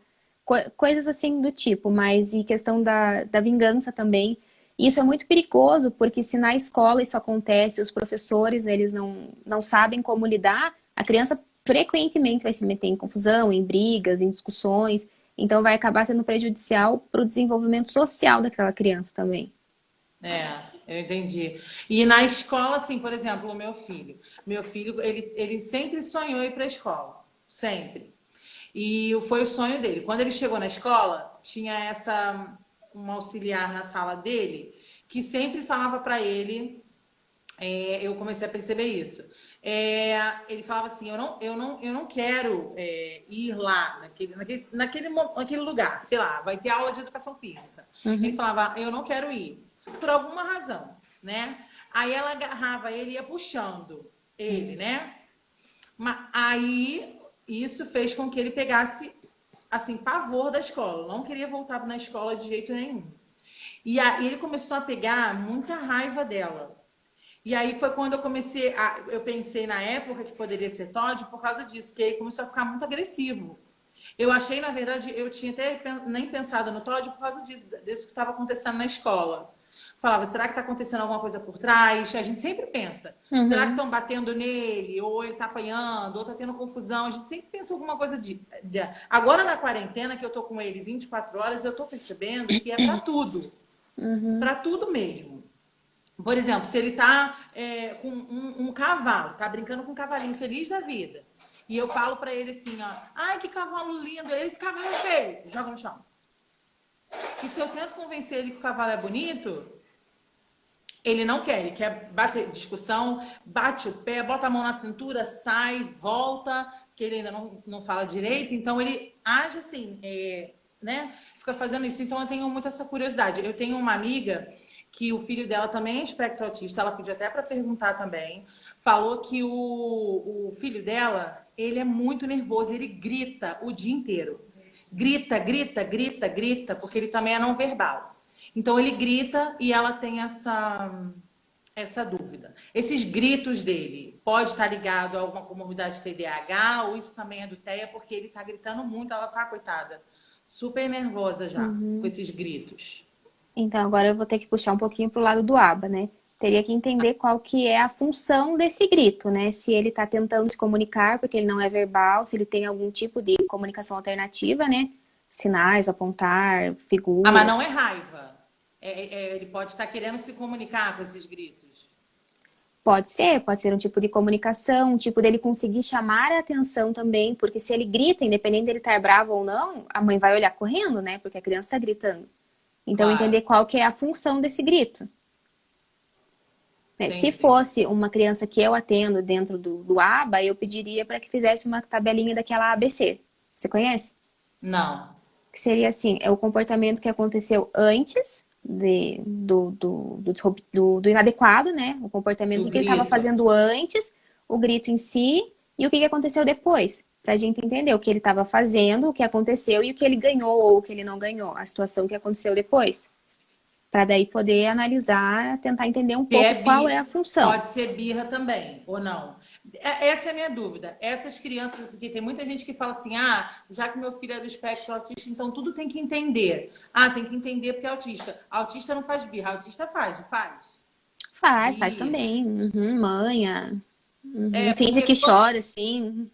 Coisas assim do tipo, mas e questão da vingança também. Isso é muito perigoso, porque se na escola isso acontece, os professores, eles não sabem como lidar, a criança frequentemente vai se meter em confusão, em brigas, em discussões, então vai acabar sendo prejudicial para o desenvolvimento social daquela criança também. É, eu entendi. E na escola, assim, por exemplo, o meu filho. Meu filho, ele sempre sonhou ir para a escola. Sempre. E foi o sonho dele. Quando ele chegou na escola, tinha um auxiliar na sala dele que sempre falava para ele, eu comecei a perceber isso. Ele falava assim, eu não quero ir lá naquele lugar, sei lá, vai ter aula de educação física. Ele Uhum. falava, eu não quero ir, por alguma razão, né? Aí ela agarrava ele e ia puxando ele, né? Mas aí isso fez com que ele pegasse assim pavor da escola, não queria voltar na escola de jeito nenhum. E aí ele começou a pegar muita raiva dela. E aí foi quando eu pensei na época que poderia ser Todd por causa disso, que ele começou a ficar muito agressivo. Eu achei, na verdade, eu tinha até nem pensado no Todd por causa disso que estava acontecendo na escola. Falava, será que está acontecendo alguma coisa por trás? A gente sempre pensa, será que Uhum. estão batendo nele? Ou ele está apanhando? Ou está tendo confusão? A gente sempre pensa alguma coisa Agora, na quarentena, que eu tô com ele 24 horas, eu tô percebendo que é para tudo. Uhum. Para tudo mesmo. Por exemplo, se ele tá com um cavalo, tá brincando com um cavalinho feliz da vida. E eu falo pra ele assim, ó, ai, que cavalo lindo, esse cavalo é feio, joga no chão. E se eu tento convencer ele que o cavalo é bonito, ele não quer, ele quer bater discussão, bate o pé, bota a mão na cintura, sai, volta, que ele ainda não fala direito, então ele age assim, né? Fica fazendo isso. Então eu tenho muito essa curiosidade. Eu tenho uma amiga que o filho dela também é espectro autista, ela pediu até para perguntar também. Falou que o filho dela, ele é muito nervoso, ele grita o dia inteiro. Grita, grita, grita, grita, porque ele também é não verbal. Então ele grita e ela tem essa dúvida. Esses gritos dele pode estar ligado a alguma comorbidade TDAH ou isso também é do TEA, porque ele está gritando muito, ela tá, coitada, super nervosa já com Uhum. esses gritos. Então, agora eu vou ter que puxar um pouquinho pro lado do ABA, né? Teria que entender qual que é a função desse grito, né? Se ele está tentando se comunicar porque ele não é verbal, se ele tem algum tipo de comunicação alternativa, né? Sinais, apontar, Ah, mas não figuras. é raiva. Ele pode estar querendo se comunicar com esses gritos. Pode ser um tipo de comunicação, um tipo dele conseguir chamar a atenção também, porque se ele grita, independente dele estar bravo ou não, a mãe vai olhar correndo, né? Porque a criança está gritando. Então, Claro, entender qual que é a função desse grito. Né? Se entendi. fosse uma criança que eu atendo dentro do ABA, eu pediria para que fizesse uma tabelinha daquela ABC. Você conhece? Não, Que seria assim, é o comportamento que aconteceu antes do inadequado, né? O comportamento do que ele estava grito. fazendo antes, o grito em si, e o que aconteceu depois. Para a gente entender o que ele estava fazendo, o que aconteceu e o que ele ganhou ou o que ele não ganhou. A situação que aconteceu depois. Para daí poder analisar, tentar entender um Se pouco é qual é a função. pode ser birra também, ou não? Essa é a minha dúvida. Essas crianças aqui, tem muita gente que fala assim: ah, já que meu filho é do espectro autista, então tudo tem que entender. Ah, tem que entender porque é autista. Autista não faz birra, autista faz, não faz? Faz Birra. também. Uhum, manha. Uhum, É, finge porque que chora, assim.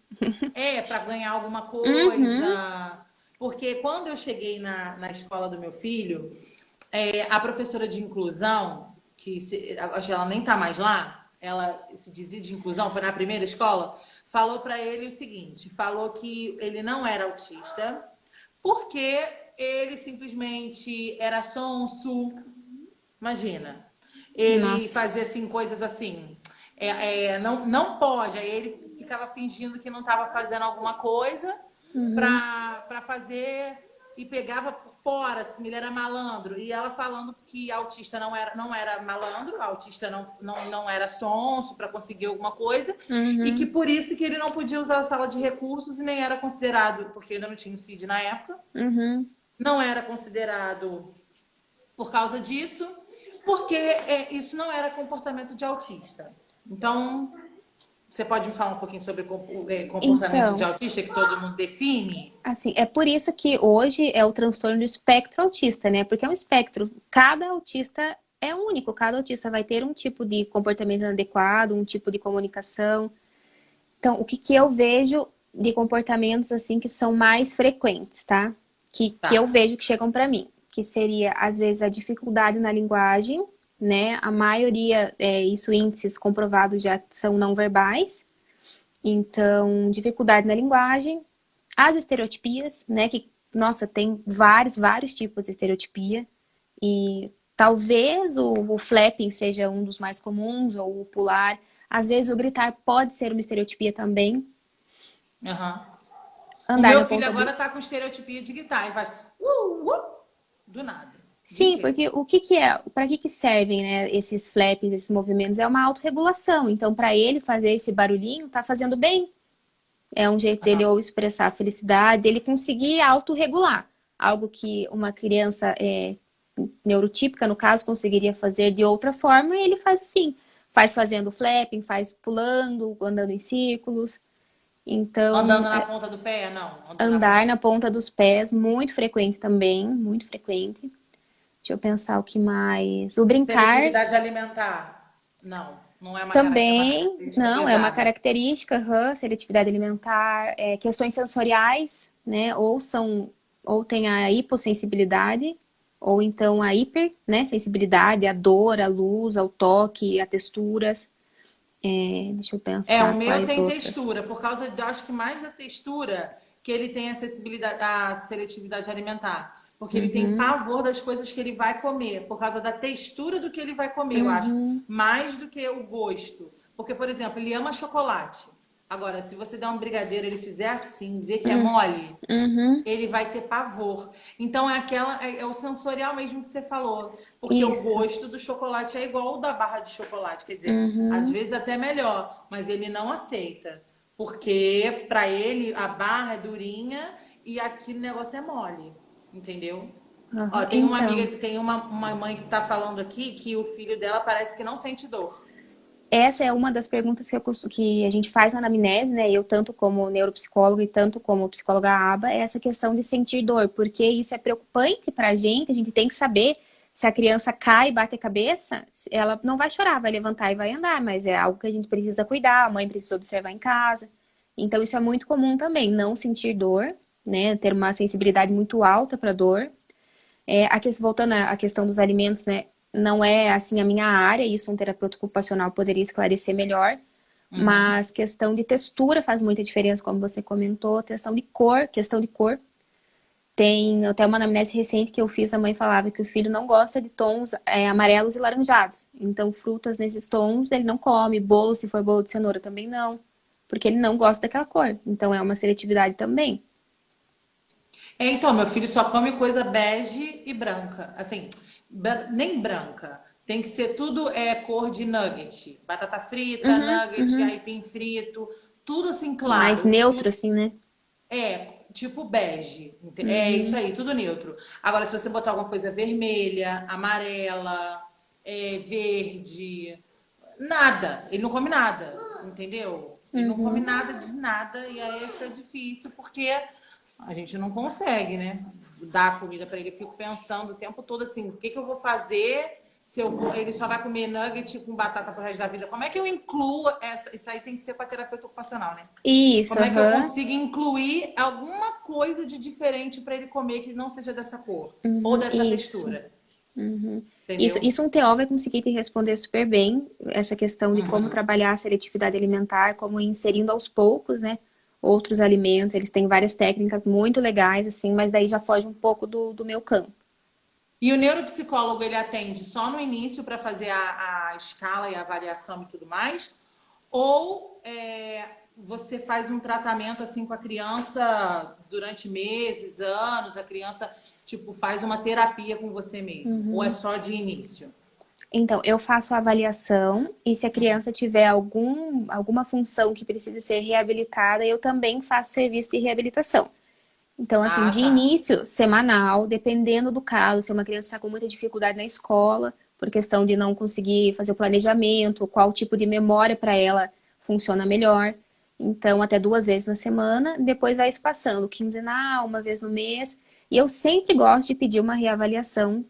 para ganhar alguma Uhum, coisa. Porque quando eu cheguei na escola do meu filho, a professora de inclusão, acho que ela nem tá mais lá, ela se dizia de inclusão, foi na primeira escola, falou para ele o seguinte: falou que ele não era autista, porque ele simplesmente era sonso. Imagina, ele nossa. fazia assim coisas assim, não pode. Aí ele ficava fingindo que não estava fazendo alguma coisa Uhum, para fazer e pegava por fora, assim, ele era malandro. E ela falando que autista não era malandro, autista não era sonso para conseguir alguma coisa, e que uhum, por isso que ele não podia usar a sala de recursos e nem era considerado, porque ainda não tinha o CID na época, uhum. não era considerado por causa disso, porque isso não era comportamento de autista. Então, você pode me falar um pouquinho sobre comportamento de Então, autista que todo mundo define? assim, é por isso que hoje é o transtorno do espectro autista, né? Porque é um espectro. Cada autista é único, cada autista vai ter um tipo de comportamento inadequado, um tipo de comunicação. Então, o que que eu vejo de comportamentos assim que são mais frequentes, tá? Que eu Tá. vejo que chegam para mim, que seria às vezes a dificuldade na linguagem, né? A maioria, isso índices comprovados já são não verbais. Então, dificuldade na linguagem, as estereotipias, né? Que, nossa, tem vários tipos de estereotipia. E talvez o flapping seja um dos mais comuns, ou o pular. Às vezes o gritar pode ser uma estereotipia também. Uhum. O Andar meu na filho ponta agora do... tá com estereotipia de guitarra e faz do nada. De Sim, quê? porque o que que é, para que que servem, né, esses flappings, esses movimentos? É uma autorregulação. Então, para ele fazer esse barulhinho, tá fazendo bem. É um jeito dele ou expressar a felicidade, dele conseguir autorregular. Algo que uma criança neurotípica, no caso, conseguiria fazer de outra forma, e ele faz assim. Faz fazendo flapping, faz pulando, andando em círculos. Andando Então, na ponta do pé? Não, andando na andar ponta. na ponta dos pés, muito frequente também, muito frequente. Deixa eu pensar o que mais. O brincar Seletividade alimentar? Não, não é uma também, característica não, é uma pesada. característica, seletividade alimentar, questões sensoriais, né? Ou tem a hipossensibilidade, ou então a hiper, né? Sensibilidade, à dor, à luz, ao toque, a texturas. Deixa eu O pensar meu quais tem outras. textura, por causa de, acho que mais da textura que ele tem acessibilidade, a seletividade alimentar. Porque ele tem Uhum, pavor das coisas que ele vai comer, por causa da textura do que ele vai comer, eu acho. uhum, Mais do que o gosto. Porque, por exemplo, ele ama chocolate. Agora, se você der um brigadeiro, ele fizer assim, ver que é uhum, mole, uhum, ele vai ter pavor. Então é o sensorial mesmo que você falou, porque o isso. gosto do chocolate é igual ao da barra de chocolate, quer dizer, às Uhum, vezes até melhor, mas ele não aceita, porque para ele a barra é durinha e aqui o negócio é mole, entendeu? uhum. Ó, tem uma amiga, Então, tem uma mãe que tá falando aqui que o filho dela parece que não sente dor. essa é uma das perguntas que a gente faz na anamnese, né? Eu, tanto como neuropsicólogo e tanto como psicóloga ABA, é essa questão de sentir dor, porque isso é preocupante para a gente tem que saber se a criança cai e bate a cabeça, ela não vai chorar, vai levantar e vai andar, mas é algo que a gente precisa cuidar, a mãe precisa observar em casa. Então, isso é muito comum também, não sentir dor, né? Ter uma sensibilidade muito alta para dor. Voltando à questão dos alimentos, né? Não é assim a minha área, isso um terapeuta ocupacional poderia esclarecer melhor, Uhum. mas questão de textura faz muita diferença, como você comentou, questão de cor. Tem até uma anamnese recente que eu fiz, a mãe falava que o filho não gosta de tons amarelos e laranjados. Então, frutas nesses tons ele não come, bolo, se for bolo de cenoura, também não, porque ele não gosta daquela cor. Então, é uma seletividade também. Então, meu filho só come coisa bege e branca. Assim, nem branca. Tem que ser tudo cor de nugget. Batata frita, Uhum, nugget, uhum. aipim frito. Tudo assim Mais claro. Meu neutro, filho assim, né? tipo bege. É isso Uhum, aí, tudo neutro. Agora, se você botar alguma coisa vermelha, amarela, verde, nada. Ele não come nada, entendeu? Ele não come uhum. nada de nada e aí fica difícil porque a gente não consegue, né? Dar comida para ele. Eu fico pensando o tempo todo assim, o que que eu vou fazer se eu vou, ele só vai comer nugget com batata pro resto da vida? Como é que eu incluo isso aí tem que ser com a terapeuta ocupacional, né? Isso, Como é que eu aham. consigo incluir alguma coisa de diferente para ele comer que não seja dessa cor ou Uhum, dessa isso. textura, Uhum. entendeu? Isso um TO vai conseguir te responder super bem, essa questão de como Uhum. trabalhar a seletividade alimentar, como ir inserindo aos poucos, né? Outros alimentos, eles têm várias técnicas muito legais, assim, mas daí já foge um pouco do meu campo. E o neuropsicólogo ele atende só no início para fazer a escala e a avaliação e tudo mais? Ou você faz um tratamento assim com a criança durante meses, anos, a criança tipo faz uma terapia com você mesmo? Ou é Uhum. só de início? Então, eu faço a avaliação e se a criança tiver alguma função que precisa ser reabilitada, eu também faço serviço de reabilitação. Então, assim, Ah, de tá. início, semanal, dependendo do caso, se uma criança está com muita dificuldade na escola, por questão de não conseguir fazer o planejamento, qual tipo de memória para ela funciona melhor. Então, até 2 vezes na semana, depois vai espaçando, quinzenal, uma vez no mês. E eu sempre gosto de pedir uma reavaliação,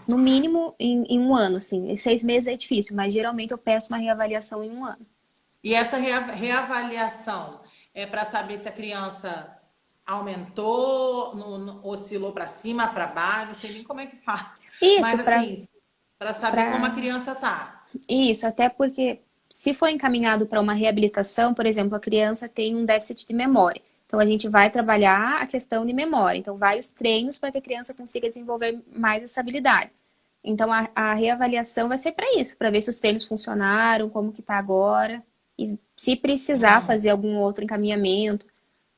no mínimo em um ano, assim. Em 6 meses é difícil, mas geralmente eu peço uma reavaliação em um ano. E essa reavaliação é para saber se a criança aumentou, oscilou para cima, para baixo, não sei nem como é que faz. Isso, Mas assim, para saber como a criança tá. Isso, até porque se for encaminhado para uma reabilitação, por exemplo, a criança tem um déficit de memória. Então a gente vai trabalhar a questão de memória. Então, vários treinos para que a criança consiga desenvolver mais essa habilidade. Então a reavaliação vai ser para isso, para ver se os treinos funcionaram, como que está agora, e se precisar Hum. fazer algum outro encaminhamento,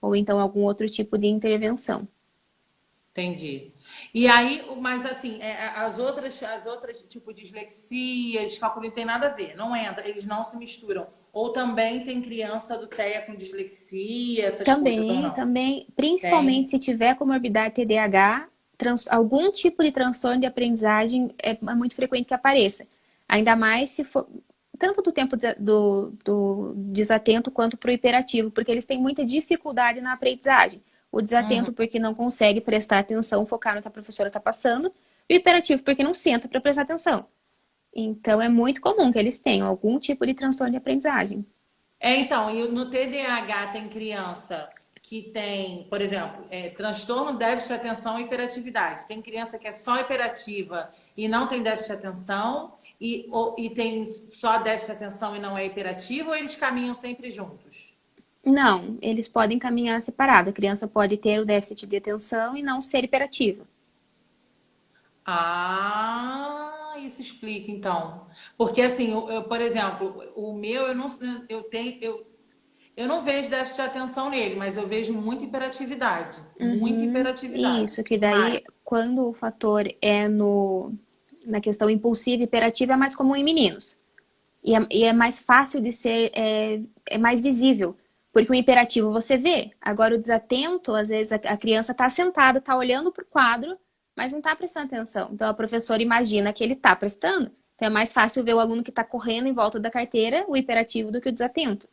ou então algum outro tipo de intervenção. Entendi. E aí, mas assim, as outras, tipo dislexia, descalculo, não tem nada a ver, não entra, eles não se misturam. Ou também tem criança do TEA com dislexia, essas coisas, ou Também, não? também, principalmente Tem. se tiver comorbidade TDAH, algum tipo de transtorno de aprendizagem é muito frequente que apareça. Ainda mais se for tanto do tempo do desatento quanto para o hiperativo, porque eles têm muita dificuldade na aprendizagem. O Uhum. desatento porque não consegue prestar atenção, focar no que a professora está passando, e o hiperativo porque não senta para prestar atenção. Então é muito comum que eles tenham algum tipo de transtorno de aprendizagem. Então, e no TDAH tem criança que tem, por exemplo, transtorno, déficit de atenção e hiperatividade. Tem criança que é só hiperativa e não tem déficit de atenção, e tem só déficit de atenção e não é hiperativo, ou eles caminham sempre juntos? Não, eles podem caminhar separado. A criança pode ter o déficit de atenção e não ser hiperativa. Ah, isso explica então. Porque assim, por exemplo, o meu eu não eu tenho eu não vejo déficit de atenção nele, mas eu vejo muita hiperatividade, muita Uhum. hiperatividade. Isso, que Demais. daí, quando o fator é na questão impulsiva e hiperativa, é mais comum em meninos. E é mais fácil de ser, é mais visível. Porque o imperativo você vê. Agora, o desatento, às vezes a criança está sentada, está olhando para o quadro, mas não está prestando atenção. Então, a professora imagina que ele está prestando. Então, é mais fácil ver o aluno que está correndo em volta da carteira, o hiperativo, do que o desatento.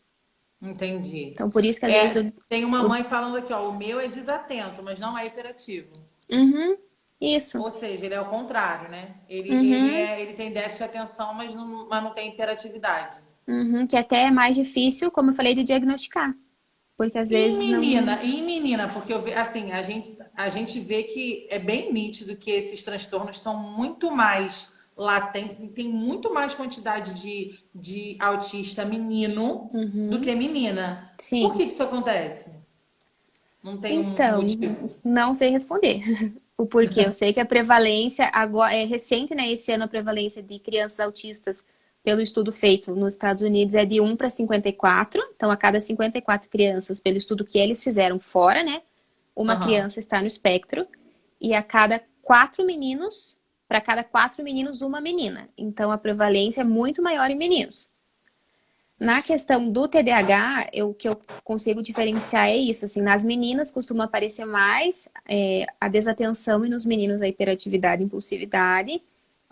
Entendi. Então, por isso que às vezes Tem uma o... mãe falando aqui, ó, o meu é desatento, mas não é hiperativo. Uhum, isso. Ou seja, ele é o contrário, né? Uhum, Ele tem déficit de atenção, mas não tem hiperatividade. uhum, que até é mais difícil, como eu falei, de diagnosticar. Porque às vezes não... E menina, porque assim, a gente vê que é bem nítido que esses transtornos são muito mais latentes e tem muito mais quantidade de autista menino do Uhum, que menina. Por sim. que isso acontece? Não tem um Então, motivo. não sei responder o porquê. Eu sei que a prevalência agora é recente, né? Esse ano a prevalência de crianças autistas pelo estudo feito nos Estados Unidos é de 1 para 54. Então, a cada 54 crianças, pelo estudo que eles fizeram fora, né? Uma Aham. criança está no espectro e a cada 4 meninos, para cada 4 meninos, uma menina. Então, a prevalência é muito maior em meninos. Na questão do TDAH, o que eu consigo diferenciar é isso, assim, nas meninas costuma aparecer mais a desatenção e nos meninos a hiperatividade e impulsividade.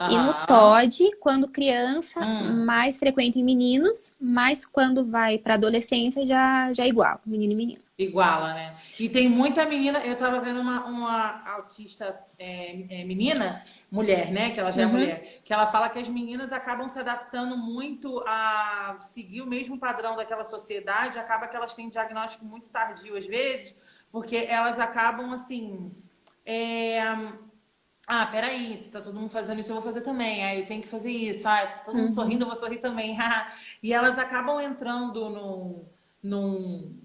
E no Aham. TOD, quando criança, Hum. mais frequente em meninos, mas quando vai para adolescência já é igual, menino e menino. Iguala, né? E tem muita menina. Eu tava vendo uma autista menina, mulher, né? Que ela já é Uhum, mulher, que ela fala que as meninas acabam se adaptando muito a seguir o mesmo padrão daquela sociedade, acaba que elas têm diagnóstico muito tardio às vezes, porque elas acabam assim. é, Ah, peraí, tá todo mundo fazendo isso, eu vou fazer também. Aí eu tenho que fazer isso. Ah, tá todo mundo sorrindo, uhum, eu vou sorrir também. E elas acabam entrando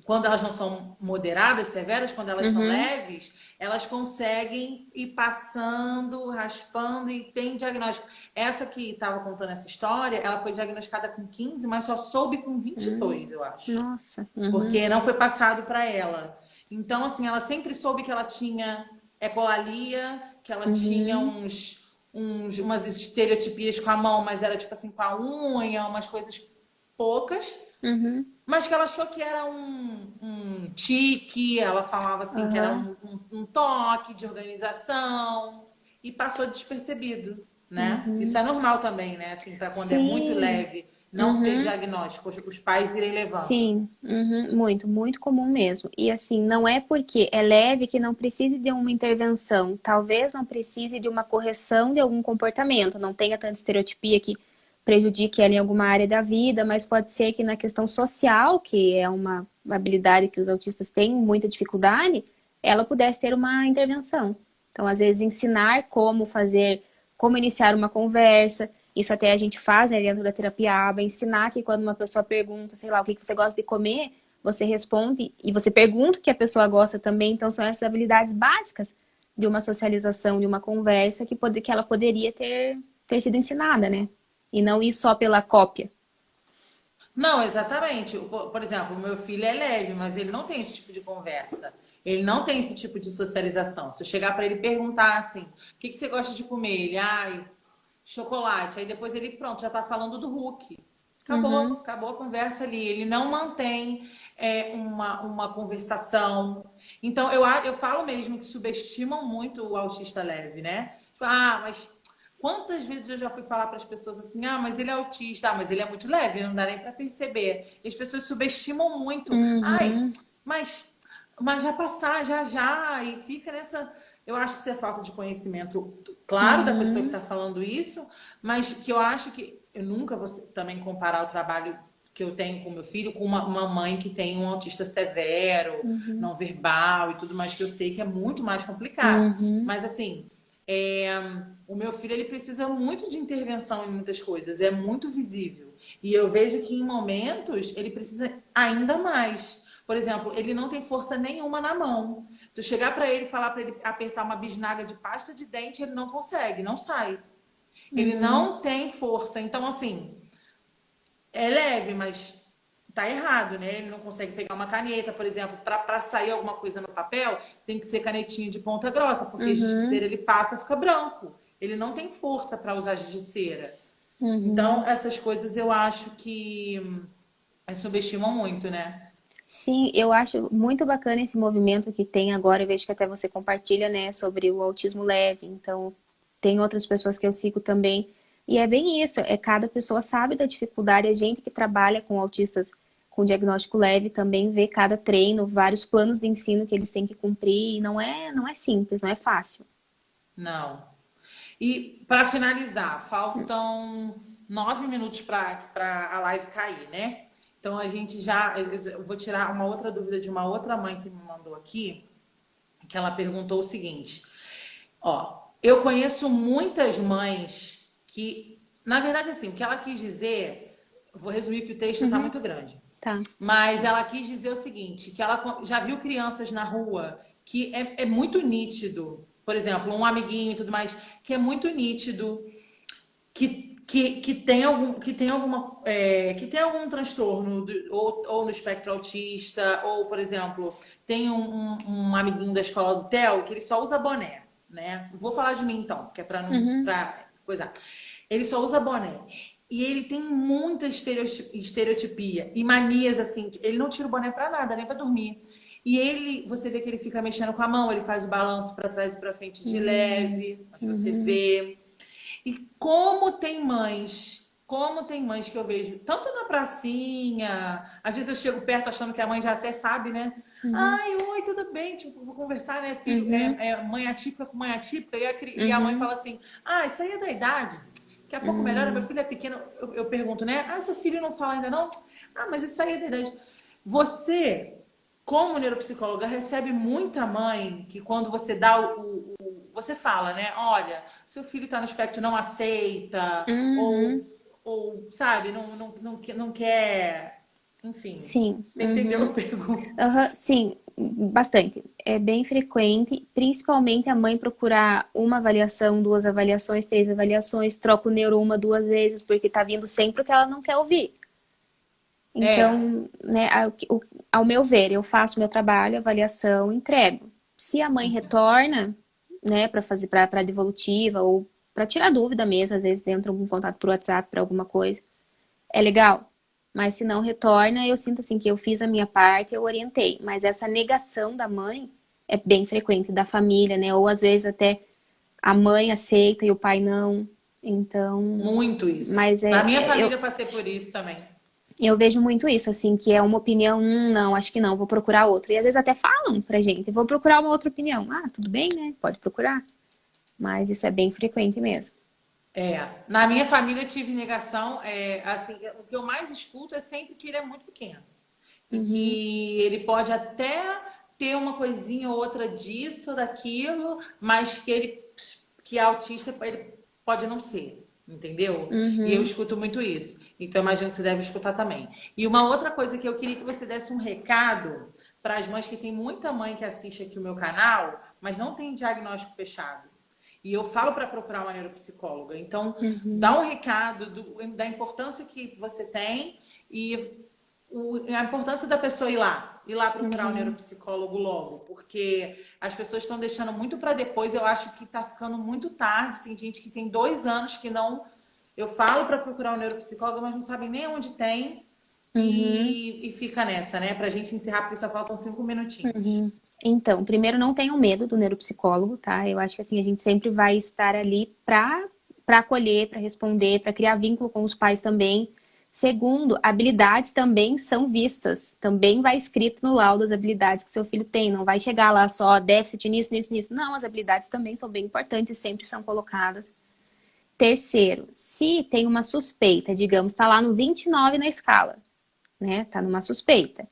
quando elas não são moderadas, severas, quando elas são uhum, leves, elas conseguem ir passando, raspando e tem diagnóstico. Essa que estava contando essa história, ela foi diagnosticada com 15, mas só soube com 22, eu acho. nossa, uhum, Porque não foi passado para ela. Então, assim, ela sempre soube que ela tinha ecolalia, que ela tinha uhum, umas estereotipias com a mão, mas era tipo assim, com a unha, umas coisas poucas, uhum, mas que ela achou que era um tique, ela falava assim que era aham, um toque de organização, e passou despercebido, né? Isso uhum. é normal também, né? Assim, para quando é muito Sim, leve, não ter uhum. diagnóstico, os pais irem levando. Sim, uhum, muito, muito comum mesmo. E assim, não é porque é leve que não precise de uma intervenção. Talvez não precise de uma correção de algum comportamento, não tenha tanta estereotipia que prejudique ela em alguma área da vida, mas pode ser que na questão social, que é uma habilidade que os autistas têm muita dificuldade, ela pudesse ter uma intervenção. Então, às vezes, ensinar como fazer, como iniciar uma conversa. Isso até a gente faz, né, dentro da terapia ABA, ensinar que quando uma pessoa pergunta, sei lá, o que você gosta de comer, você responde e você pergunta o que a pessoa gosta também. Então, são essas habilidades básicas de uma socialização, de uma conversa que ela poderia ter sido ensinada, né? E não ir só pela cópia. Não, exatamente. Por exemplo, o meu filho é leve, mas ele não tem esse tipo de conversa. Ele não tem esse tipo de socialização. Se eu chegar para ele e perguntar assim, o que você gosta de comer? Ele, ai, chocolate. Aí depois ele, pronto, já tá falando do Hulk. Acabou, Uhum, acabou a conversa ali. Ele não mantém uma conversação. Então, eu falo mesmo que subestimam muito o autista leve, né? Tipo, mas quantas vezes eu já fui falar para as pessoas assim, mas ele é autista, mas ele é muito leve, não dá nem para perceber. E as pessoas subestimam muito. Ai, Uhum, mas, mas vai passar, já já, e fica nessa. Eu acho que isso é falta de conhecimento, claro, da pessoa que uhum, está falando isso, mas que eu acho que eu nunca vou também comparar o trabalho que eu tenho com meu filho com uma mãe que tem um autista severo, uhum, não verbal e tudo mais, que eu sei que é muito mais complicado. uhum. Mas assim, é, o meu filho ele precisa muito de intervenção em muitas coisas, é muito visível. E eu vejo que em momentos ele precisa ainda mais. Por exemplo, ele não tem força nenhuma na mão. Se eu chegar para ele e falar para ele apertar uma bisnaga de pasta de dente, ele não consegue, não sai. Ele Uhum. não tem força. Então, assim, é leve, mas tá errado, né? Ele não consegue pegar uma caneta, por exemplo, para sair alguma coisa no papel, tem que ser canetinha de ponta grossa, porque giz de cera Uhum. ele passa, fica branco. Ele não tem força para usar giz de cera. Então, Uhum. essas coisas eu acho que subestimam muito, né? Sim, eu acho muito bacana esse movimento que tem agora. Eu vejo que até você compartilha, né, sobre o autismo leve. Então, tem outras pessoas que eu sigo também. E é bem isso, é cada pessoa sabe da dificuldade. A gente que trabalha com autistas com diagnóstico leve também vê cada treino, vários planos de ensino que eles têm que cumprir. E não é simples, não é fácil. Não. E para finalizar, faltam 9 minutos para a live cair, né? Então a gente já. Eu vou tirar uma outra dúvida de uma outra mãe que me mandou aqui, que ela perguntou o seguinte: ó, eu conheço muitas mães que, na verdade, assim, o que ela quis dizer, vou resumir que o texto está Uhum, muito grande. tá. Mas ela quis dizer o seguinte, que ela já viu crianças na rua que é muito nítido, por exemplo, um amiguinho e tudo mais, que é muito nítido, que tem algum transtorno, ou no espectro autista, ou, por exemplo, tem um amiguinho da escola do Theo que ele só usa boné, né? Vou falar de mim então, que é para não, Uhum, para coisa. Ele só usa boné. E ele tem muita estereotipia e manias assim. Ele não tira o boné pra nada, nem pra dormir. E ele, você vê que ele fica mexendo com a mão, ele faz o balanço pra trás e pra frente de uhum, leve, mas você uhum, vê. E como tem mães que eu vejo, tanto na pracinha, às vezes eu chego perto achando que a mãe já até sabe, né? uhum, Ai, oi, tudo bem? Tipo, vou conversar, né, filho? uhum, Mãe atípica com mãe atípica, e a mãe uhum, fala assim: isso aí é da idade. Daqui a pouco melhora, meu uhum. filho é pequeno. Eu pergunto, né? Seu filho não fala ainda não? Mas isso aí é da idade. Você, como neuropsicóloga, recebe muita mãe que quando você dá você fala, né? Olha, seu filho está no espectro, não aceita, Uhum. ou sabe, não quer. Enfim, Sim, você entendeu a uhum. pergunta? Aham, sim, bastante. É bem frequente, principalmente a mãe procurar uma avaliação, duas avaliações, três avaliações, troca o neuro uma, duas vezes, porque tá vindo sempre o que ela não quer ouvir. É. Então, né, ao meu ver, eu faço meu trabalho, avaliação, entrego. Se a mãe retorna, né, para fazer para devolutiva ou para tirar dúvida mesmo, às vezes entra algum contato por WhatsApp para alguma coisa, é legal. Mas se não retorna, eu sinto assim que eu fiz a minha parte, eu orientei. Mas essa negação da mãe é bem frequente, da família, né? Ou às vezes até a mãe aceita e o pai não. Então, Muito isso. mas Na minha família eu passei por isso também. eu vejo muito isso, assim, que é uma opinião, não, acho que não, vou procurar outra. E às vezes até falam pra gente, vou procurar uma outra opinião. Ah, tudo bem, né? Pode procurar. Mas isso é bem frequente mesmo. Na minha família eu tive negação. Assim, o que eu mais escuto é sempre que ele é muito pequeno. E Uhum, que ele pode até ter uma coisinha ou outra disso, daquilo, mas que é autista ele pode não ser, entendeu? E eu uhum, escuto muito isso. Então imagino que você deve escutar também. E uma outra coisa que eu queria que você desse um recado para as mães, que tem muita mãe que assiste aqui o meu canal, mas não tem diagnóstico fechado. E eu falo para procurar uma neuropsicóloga. Então, dá uhum, um recado da importância que você tem e a importância da pessoa ir lá procurar o uhum, neuropsicólogo logo, porque as pessoas estão deixando muito para depois. Eu acho que está ficando muito tarde. Tem gente que tem 2 anos que não. Eu falo para procurar um neuropsicólogo, mas não sabem nem onde tem uhum, e fica nessa, né? Para a gente encerrar, porque só faltam 5 minutinhos. uhum. Então, primeiro, não tenham medo do neuropsicólogo, tá? Eu acho que assim, a gente sempre vai estar ali para acolher, para responder, para criar vínculo com os pais também. Segundo, habilidades também são vistas. Também vai escrito no laudo as habilidades que seu filho tem. Não vai chegar lá só déficit nisso, nisso, nisso. Não, as habilidades também são bem importantes e sempre são colocadas. Terceiro, se tem uma suspeita, digamos, está lá no 29 na escala, né? Tá numa suspeita.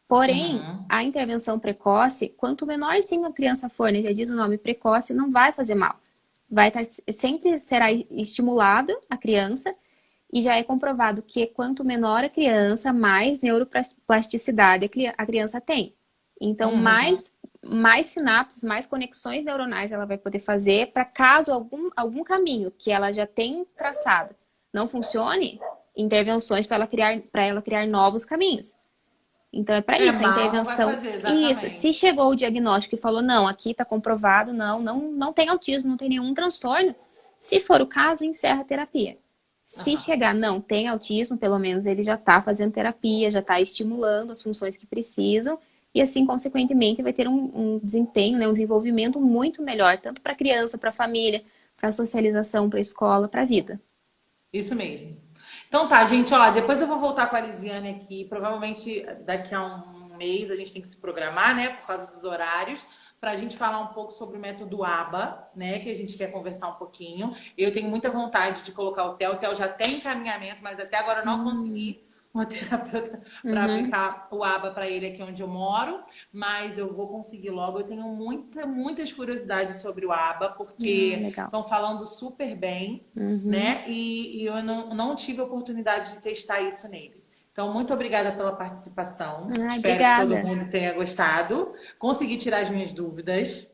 Porém, Uhum. a intervenção precoce, quanto menorzinho a criança for, né, já diz o nome precoce, não vai fazer mal. Vai estar, sempre será estimulado a criança e já é comprovado que quanto menor a criança, mais neuroplasticidade a criança tem. Então, Uhum. mais sinapses, mais conexões neuronais ela vai poder fazer para caso algum caminho que ela já tem traçado não funcione, intervenções para ela criar novos caminhos. Então é para É, isso, a mal não vai intervenção. fazer, Isso, se exatamente. chegou o diagnóstico e falou, não, aqui está comprovado, não tem autismo, não tem nenhum transtorno. Se for o caso, encerra a terapia. Se Aham. chegar, não, tem autismo, pelo menos ele já está fazendo terapia, já está estimulando as funções que precisam, e assim, consequentemente, vai ter um desempenho, né, um desenvolvimento muito melhor, tanto para a criança, para a família, para a socialização, para a escola, para a vida. Isso mesmo. Então tá, gente, ó, depois eu vou voltar com a Lisiane aqui. Provavelmente daqui a um mês a gente tem que se programar, né, por causa dos horários, para a gente falar um pouco sobre o método ABA, né, que a gente quer conversar um pouquinho. Eu tenho muita vontade de colocar o TEL já tem encaminhamento, mas até agora eu não Hum, consegui uma terapeuta para uhum, aplicar o ABA para ele aqui onde eu moro, mas eu vou conseguir logo. Eu tenho muitas curiosidades sobre o ABA, porque legal. estão falando super bem, Uhum. né? E eu não tive a oportunidade de testar isso nele. Então, muito obrigada pela participação. Ai, Espero que todo obrigada. mundo tenha gostado. Consegui tirar as minhas dúvidas.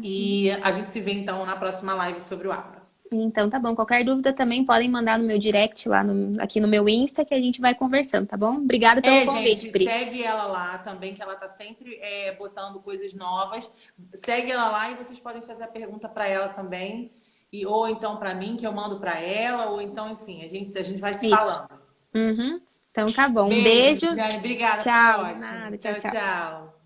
E a gente se vê então na próxima live sobre o ABA. Então tá bom. Qualquer dúvida também podem mandar no meu direct lá aqui no meu Insta que a gente vai conversando, tá bom? Obrigada pelo É, convite, gente, Pri. segue ela lá também, que ela tá sempre botando coisas novas. Segue ela lá e vocês podem fazer a pergunta para ela também. E, ou então para mim, que eu mando para ela, ou então, enfim, a gente vai se Isso. falando. Uhum. Então tá bom. Um Beijo, beijo. Lisiane. Obrigada, foi Tchau. De ótimo. nada. Tchau, Tchau, tchau. tchau.